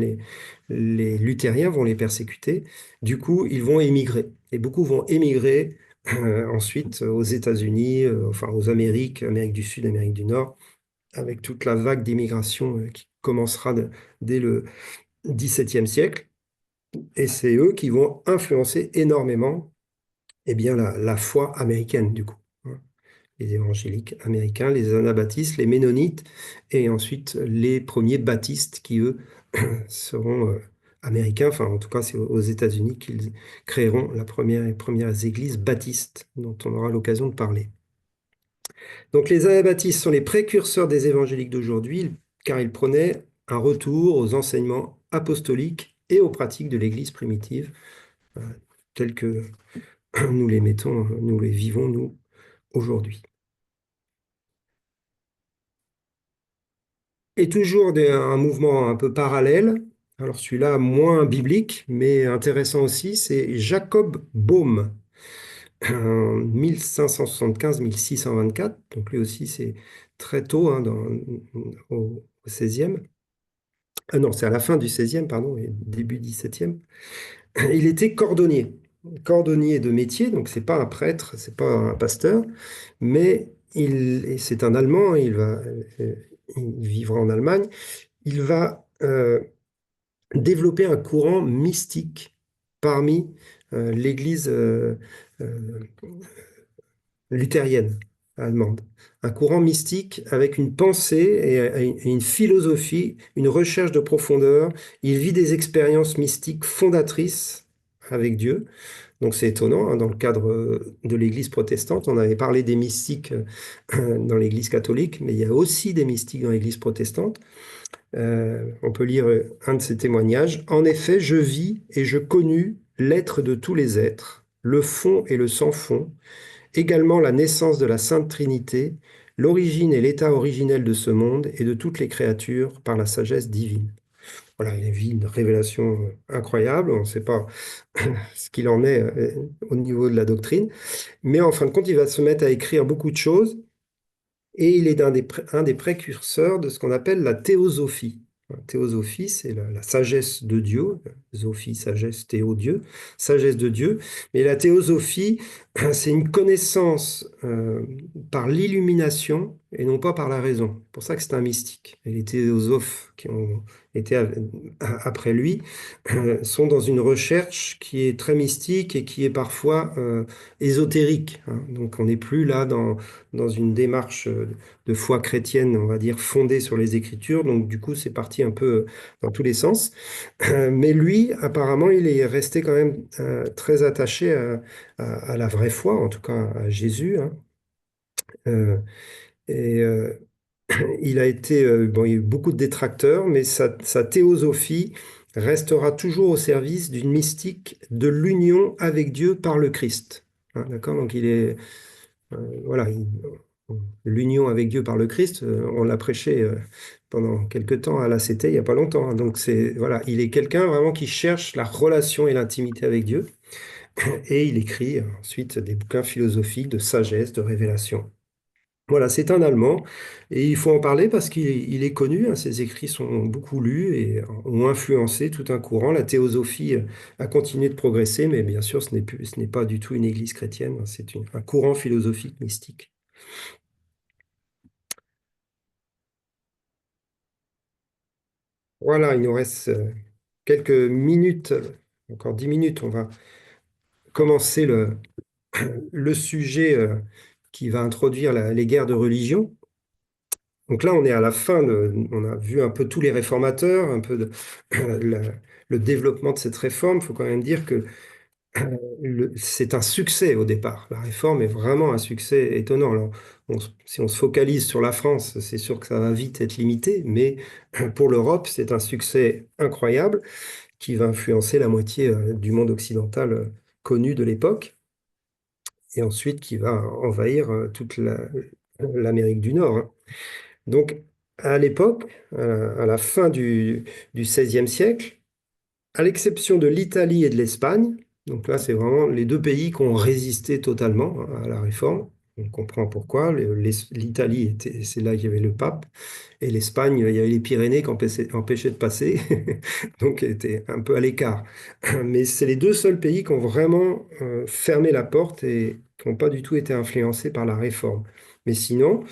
les luthériens vont les persécuter, du coup, ils vont émigrer. Et beaucoup vont émigrer ensuite aux États-Unis, enfin aux Amériques, Amérique du Sud, Amérique du Nord, avec toute la vague d'immigration qui commencera dès le XVIIe siècle. Et c'est eux qui vont influencer énormément eh bien, la foi américaine, du coup, hein. Les évangéliques américains, les anabaptistes, les ménonites, et ensuite les premiers baptistes qui, eux, seront américains. Enfin, en tout cas, c'est aux États-Unis qu'ils créeront les premières églises baptistes dont on aura l'occasion de parler. Donc, les anabaptistes sont les précurseurs des évangéliques d'aujourd'hui, car ils prônaient un retour aux enseignements apostoliques et aux pratiques de l'Église primitive, telles que nous les mettons, nous les vivons, nous, aujourd'hui. Et toujours un mouvement un peu parallèle, alors celui-là moins biblique, mais intéressant aussi, c'est Jacob Boehme, 1575-1624, donc lui aussi c'est très tôt, hein, au XVIe. Ah non, c'est à la fin du XVIe, pardon, et début XVIIe. Il était cordonnier de métier, donc c'est pas un prêtre, c'est pas un pasteur, mais c'est un Allemand, il vivra en Allemagne. Il va développer un courant mystique parmi l'Église luthérienne allemande. Un courant mystique avec une pensée et une philosophie, une recherche de profondeur. Il vit des expériences mystiques fondatrices avec Dieu. Donc c'est étonnant, hein, dans le cadre de l'Église protestante. On avait parlé des mystiques dans l'Église catholique, mais il y a aussi des mystiques dans l'Église protestante. On peut lire un de ces témoignages. En effet, je vis et je connus l'être de tous les êtres, le fond et le sans-fond, également la naissance de la Sainte Trinité, l'origine et l'état originel de ce monde et de toutes les créatures par la sagesse divine. Voilà, il vit une révélation incroyable. On ne sait pas ce qu'il en est au niveau de la doctrine, mais en fin de compte, il va se mettre à écrire beaucoup de choses. Et il est un des précurseurs de ce qu'on appelle la théosophie. La théosophie, c'est la sagesse de Dieu. Sophie, sagesse, théo, Dieu. Sagesse de Dieu. Mais la théosophie, c'est une connaissance par l'illumination et non pas par la raison. C'est pour ça que c'est un mystique. Et les théosophes qui ont été après lui sont dans une recherche qui est très mystique et qui est parfois ésotérique, hein. Donc on n'est plus là dans une démarche de foi chrétienne, on va dire, fondée sur les Écritures. Donc du coup, c'est parti un peu dans tous les sens. Mais lui, apparemment, il est resté quand même très attaché à la vraie foi, en tout cas à Jésus, hein. Et il a été, bon, il y a eu beaucoup de détracteurs, mais sa théosophie restera toujours au service d'une mystique de l'union avec Dieu par le Christ, hein, d'accord? Donc il est, voilà, l'union avec Dieu par le Christ, on l'a prêché pendant quelque temps à l'ACT, il n'y a pas longtemps, hein. Donc c'est, voilà, il est quelqu'un vraiment qui cherche la relation et l'intimité avec Dieu, et il écrit ensuite des bouquins philosophiques de sagesse, de révélation. Voilà, c'est un Allemand et il faut en parler parce qu'il est connu, hein, ses écrits sont beaucoup lus et ont influencé tout un courant. La théosophie a continué de progresser, mais bien sûr, ce n'est pas du tout une église chrétienne, hein, c'est un courant philosophique mystique. Voilà, il nous reste quelques minutes, encore 10 minutes, on va commencer le sujet qui va introduire les guerres de religion. Donc là, on est à la fin, on a vu un peu tous les réformateurs, un peu le développement de cette réforme. Il faut quand même dire que c'est un succès au départ. La réforme est vraiment un succès étonnant. Alors, si on se focalise sur la France, c'est sûr que ça va vite être limité, mais pour l'Europe, c'est un succès incroyable qui va influencer la moitié du monde occidental connu de l'époque, et ensuite qui va envahir toute l'Amérique du Nord, hein. Donc, à l'époque, à la fin du XVIe siècle, à l'exception de l'Italie et de l'Espagne, donc là, c'est vraiment les deux pays qui ont résisté totalement à la réforme. On comprend pourquoi. L'Italie, c'est là qu'il y avait le pape, et l'Espagne, il y avait les Pyrénées qui empêchaient de passer, donc était un peu à l'écart. Mais c'est les deux seuls pays qui ont vraiment fermé la porte et qui n'ont pas du tout été influencés par la réforme. Mais sinon,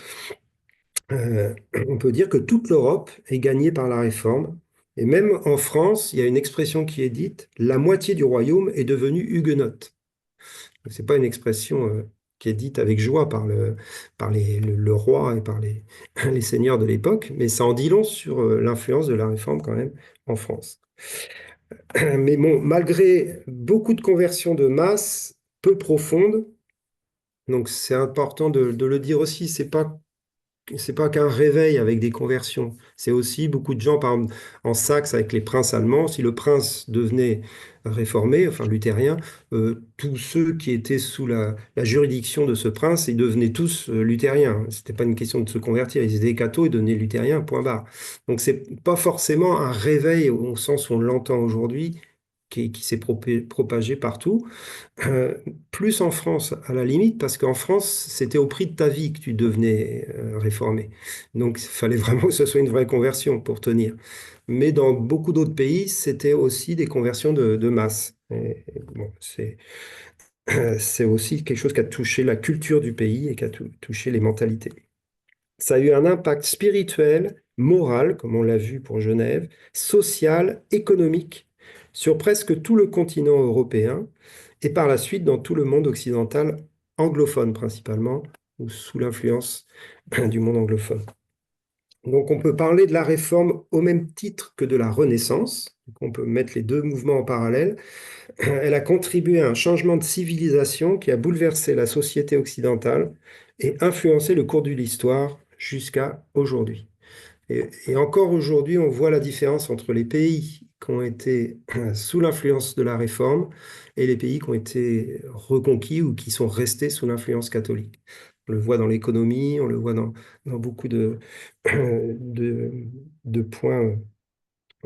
on peut dire que toute l'Europe est gagnée par la réforme. Et même en France, il y a une expression qui est dite, la moitié du royaume est devenue huguenote. Ce n'est pas une expression qui est dite avec joie par le roi et par les seigneurs de l'époque, mais ça en dit long sur l'influence de la réforme quand même en France. Mais bon, malgré beaucoup de conversions de masse peu profondes, donc c'est important de le dire aussi, c'est pas qu'un réveil avec des conversions. C'est aussi beaucoup de gens, par exemple, en Saxe avec les princes allemands, si le prince devenait réformé, enfin luthérien, tous ceux qui étaient sous la juridiction de ce prince, ils devenaient tous luthériens. C'était pas une question de se convertir, ils étaient cathos et devenaient luthériens, point barre. Donc c'est pas forcément un réveil au sens où on l'entend aujourd'hui, qui s'est propagé partout. Plus en France, à la limite, parce qu'en France, c'était au prix de ta vie que tu devenais réformé. Donc, il fallait vraiment que ce soit une vraie conversion pour tenir. Mais dans beaucoup d'autres pays, c'était aussi des conversions de masse. Et bon, c'est aussi quelque chose qui a touché la culture du pays et qui a touché les mentalités. Ça a eu un impact spirituel, moral, comme on l'a vu pour Genève, social, économique, sur presque tout le continent européen, et par la suite dans tout le monde occidental, anglophone principalement, ou sous l'influence du monde anglophone. Donc on peut parler de la réforme au même titre que de la Renaissance. Donc, on peut mettre les deux mouvements en parallèle. Elle a contribué à un changement de civilisation qui a bouleversé la société occidentale et influencé le cours de l'histoire jusqu'à aujourd'hui. Et encore aujourd'hui, on voit la différence entre les pays qui ont été sous l'influence de la réforme et les pays qui ont été reconquis ou qui sont restés sous l'influence catholique. On le voit dans l'économie, on le voit dans beaucoup de points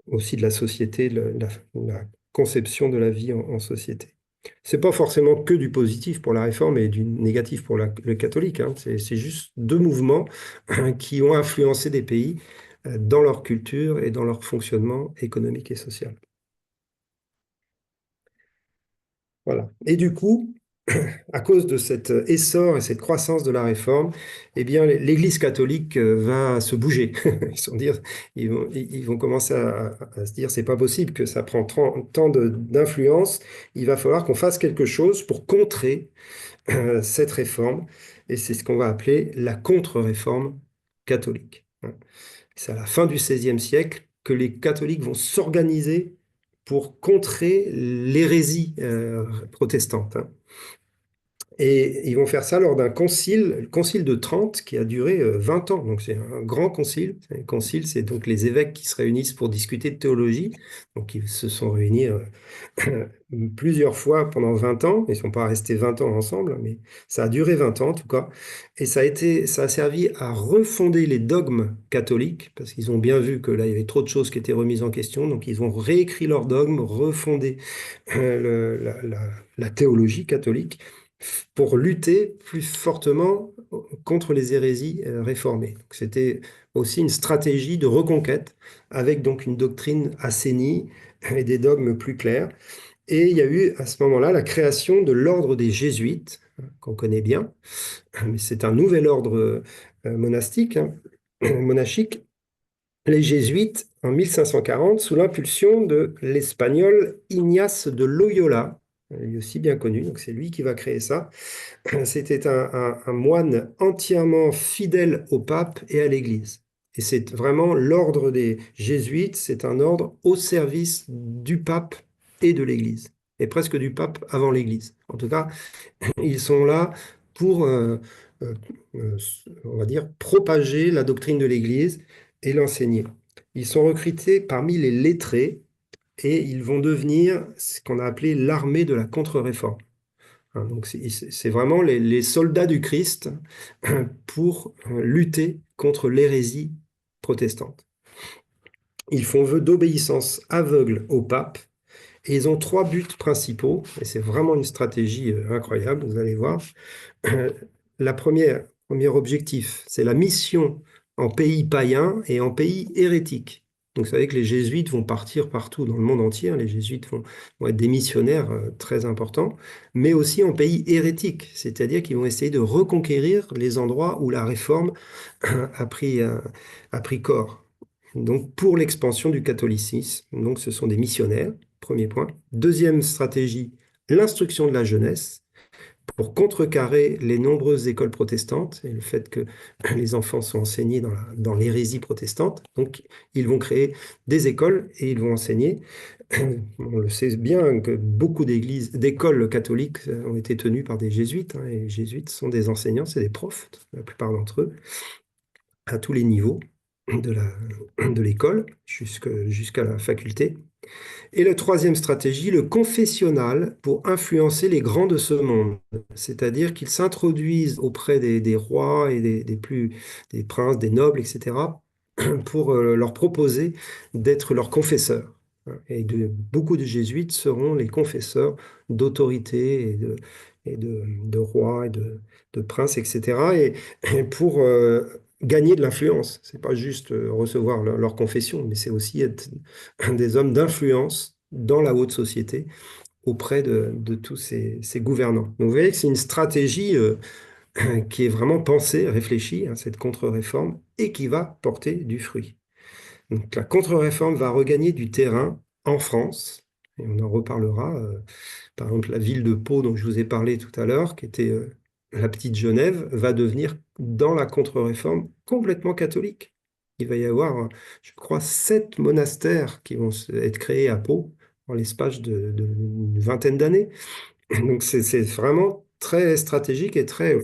aussi de la société, la conception de la vie en société. C'est pas forcément que du positif pour la réforme et du négatif pour le catholique, hein. C'est juste deux mouvements qui ont influencé des pays dans leur culture et dans leur fonctionnement économique et social. Voilà. Et du coup, à cause de cet essor et cette croissance de la réforme, eh bien, l'Église catholique va se bouger. Ils vont commencer à se dire, c'est pas possible que ça prend tant d'influence. Il va falloir qu'on fasse quelque chose pour contrer cette réforme. Et c'est ce qu'on va appeler la contre-réforme catholique. C'est à la fin du XVIe siècle que les catholiques vont s'organiser pour contrer l'hérésie protestante, hein. Et ils vont faire ça lors d'un concile, le concile de Trente, qui a duré 20 ans. Donc c'est un grand concile. Un concile, c'est donc les évêques qui se réunissent pour discuter de théologie. Donc ils se sont réunis plusieurs fois pendant 20 ans. Ils ne sont pas restés 20 ans ensemble, mais ça a duré 20 ans en tout cas. Et ça a servi à refonder les dogmes catholiques, parce qu'ils ont bien vu que là, il y avait trop de choses qui étaient remises en question. Donc ils ont réécrit leurs dogmes, refondé la théologie catholique, pour lutter plus fortement contre les hérésies réformées. C'était aussi une stratégie de reconquête avec donc une doctrine assainie et des dogmes plus clairs. Et il y a eu à ce moment-là la création de l'ordre des Jésuites, qu'on connaît bien, mais c'est un nouvel ordre monastique, hein, monachique. Les Jésuites, en 1540, sous l'impulsion de l'Espagnol Ignace de Loyola, lui aussi bien connu, donc c'est lui qui va créer ça. C'était un moine entièrement fidèle au pape et à l'Église. Et c'est vraiment l'ordre des Jésuites, c'est un ordre au service du pape et de l'Église, et presque du pape avant l'Église. En tout cas, ils sont là pour, on va dire, propager la doctrine de l'Église et l'enseigner. Ils sont recrutés parmi les lettrés, et ils vont devenir ce qu'on a appelé l'armée de la contre-réforme. Hein, donc c'est vraiment les soldats du Christ pour lutter contre l'hérésie protestante. Ils font vœu d'obéissance aveugle au pape et ils ont 3 buts principaux, et c'est vraiment une stratégie incroyable, vous allez voir. Premier objectif, c'est la mission en pays païen et en pays hérétique. Donc, vous savez que les jésuites vont partir partout dans le monde entier. Hein. Les jésuites vont être des missionnaires très importants, mais aussi en pays hérétique, c'est-à-dire qu'ils vont essayer de reconquérir les endroits où la réforme a pris corps. Donc, pour l'expansion du catholicisme. Donc, ce sont des missionnaires, premier point. Deuxième stratégie, l'instruction de la jeunesse, pour contrecarrer les nombreuses écoles protestantes et le fait que les enfants sont enseignés dans l'hérésie protestante. Donc, ils vont créer des écoles et ils vont enseigner. On le sait bien que beaucoup d'écoles catholiques ont été tenues par des jésuites. Hein, et les jésuites sont des enseignants, c'est des profs, la plupart d'entre eux, à tous les niveaux de l'école jusqu'à la faculté. Et la troisième stratégie, le confessionnal pour influencer les grands de ce monde. C'est-à-dire qu'ils s'introduisent auprès des rois et des princes, des nobles, etc., pour leur proposer d'être leurs confesseurs. Et beaucoup de jésuites seront les confesseurs d'autorités et de rois et de princes, etc. Et pour gagner de l'influence. C'est pas juste recevoir leur confession, mais c'est aussi être des hommes d'influence dans la haute société auprès de tous ces gouvernants. Donc vous voyez que c'est une stratégie qui est vraiment pensée, réfléchie, hein, cette contre-réforme, et qui va porter du fruit. Donc la contre-réforme va regagner du terrain en France, et on en reparlera. Par exemple, la ville de Pau dont je vous ai parlé tout à l'heure, qui était la petite Genève, va devenir, dans la contre-réforme, complètement catholique. Il va y avoir, je crois, 7 monastères qui vont être créés à Pau en l'espace d'une vingtaine d'années. Donc c'est vraiment très stratégique et très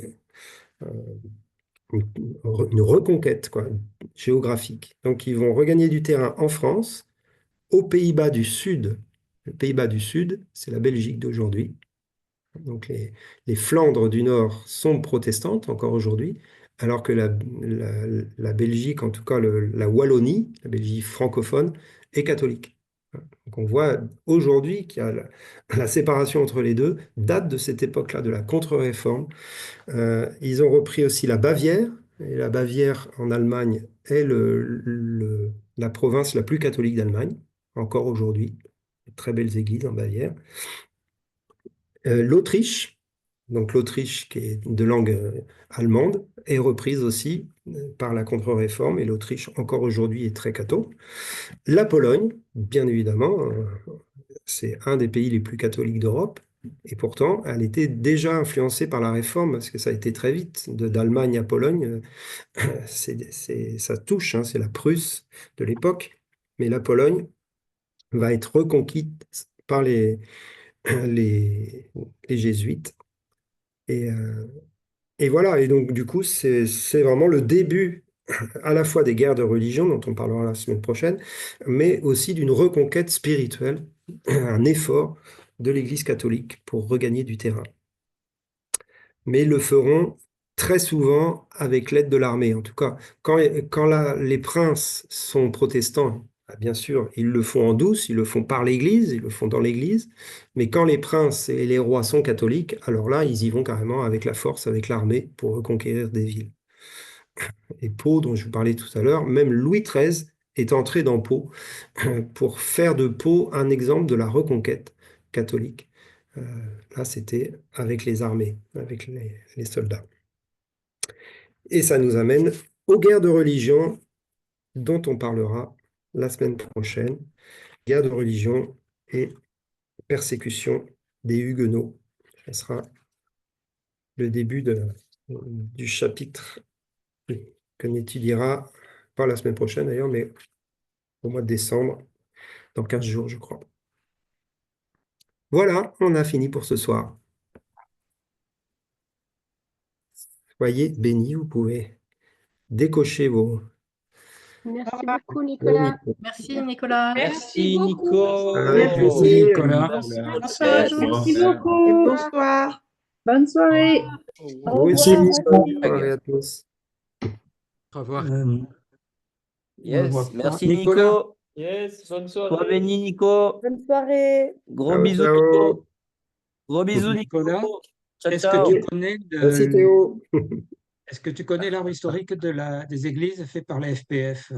une reconquête quoi, géographique. Donc ils vont regagner du terrain en France, aux Pays-Bas du Sud. Les Pays-Bas du Sud, c'est la Belgique d'aujourd'hui. Donc les Flandres du Nord sont protestantes encore aujourd'hui, alors que la Belgique, en tout cas la Wallonie, la Belgique francophone, est catholique. Donc on voit aujourd'hui qu'il y a la séparation entre les deux, date de cette époque-là, de la contre-réforme. Ils ont repris aussi la Bavière, et la Bavière en Allemagne est la province la plus catholique d'Allemagne, encore aujourd'hui. Très belles églises en Bavière. L'Autriche, donc l'Autriche qui est de langue allemande, est reprise aussi par la contre-réforme, et l'Autriche encore aujourd'hui est très catho. La Pologne, bien évidemment, c'est un des pays les plus catholiques d'Europe, et pourtant elle était déjà influencée par la réforme, parce que ça a été très vite, d'Allemagne à Pologne, ça touche, hein, c'est la Prusse de l'époque, mais la Pologne va être reconquise par les jésuites. Et voilà, et donc du coup, c'est vraiment le début à la fois des guerres de religion, dont on parlera la semaine prochaine, mais aussi d'une reconquête spirituelle, un effort de l'Église catholique pour regagner du terrain. Mais ils le feront très souvent avec l'aide de l'armée. En tout cas, quand les princes sont protestants, bien sûr, ils le font en douce, ils le font par l'Église, ils le font dans l'Église, mais quand les princes et les rois sont catholiques, alors là, ils y vont carrément avec la force, avec l'armée, pour reconquérir des villes. Et Pau, dont je vous parlais tout à l'heure, même Louis XIII est entré dans Pau pour faire de Pau un exemple de la reconquête catholique. Là, c'était avec les armées, avec les soldats. Et ça nous amène aux guerres de religion dont on parlera la semaine prochaine. Guerre de religion et persécution des Huguenots. Ce sera le début du chapitre qu'on étudiera, pas la semaine prochaine d'ailleurs, mais au mois de décembre, dans 15 jours, je crois. Voilà, on a fini pour ce soir. Soyez bénis, vous pouvez décocher vos Merci beaucoup, Nicolas. Merci, Nicolas. Merci, Nico. Avec Merci, plaisir. Nicolas. Bonsoir à tous. Merci Et beaucoup. bonsoir. Bonne soirée. Vous aussi, bonne soirée à tous. Au revoir. Yes, voit pas. merci Nicolas. Nico. Yes, bonne Sois soirée. béni, Nico. Bonne soirée. Gros Ciao, bisous, ciao. Nico. Gros bisous, Nicolas, Nico. Ciao, Est-ce que ciao. tu connais Merci Théo. est-ce que tu connais l'arbre historique des églises fait par la FPF?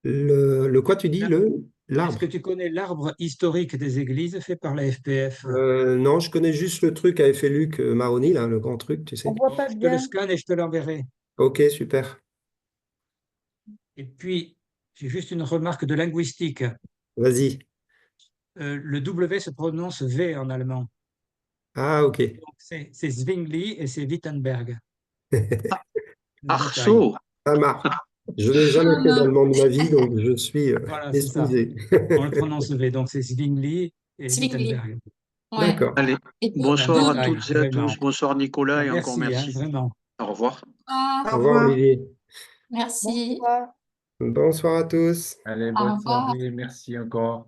Le quoi tu dis? Est-ce L'arbre? que tu connais l'arbre historique des églises fait par la FPF? Non, je connais juste le truc qu'avait fait Luc Maroni, là, le grand truc, tu sais. On voit pas Je te le bien. scanne et je te l'enverrai. Ok, super. Et puis, j'ai juste une remarque de linguistique. Vas-y. Le W se prononce V en allemand. Ah, ok. Donc, c'est Zwingli et c'est Wittenberg. Arceau. Ça marche. Je n'ai jamais fait d'allemand de ma vie, donc je suis Voilà, c'est ça. excusé. On le prononce V, donc c'est Zwingli et Zwingli. Wittenberg. Ouais. D'accord. Allez, Et puis, bonsoir à Wittenberg, toutes et à vraiment. tous. Bonsoir Nicolas et encore Merci, merci. vraiment. Au revoir. Au revoir, Olivier. Merci. Bonsoir. Bonsoir à tous. Allez, Au bonne revoir. soirée. Merci encore.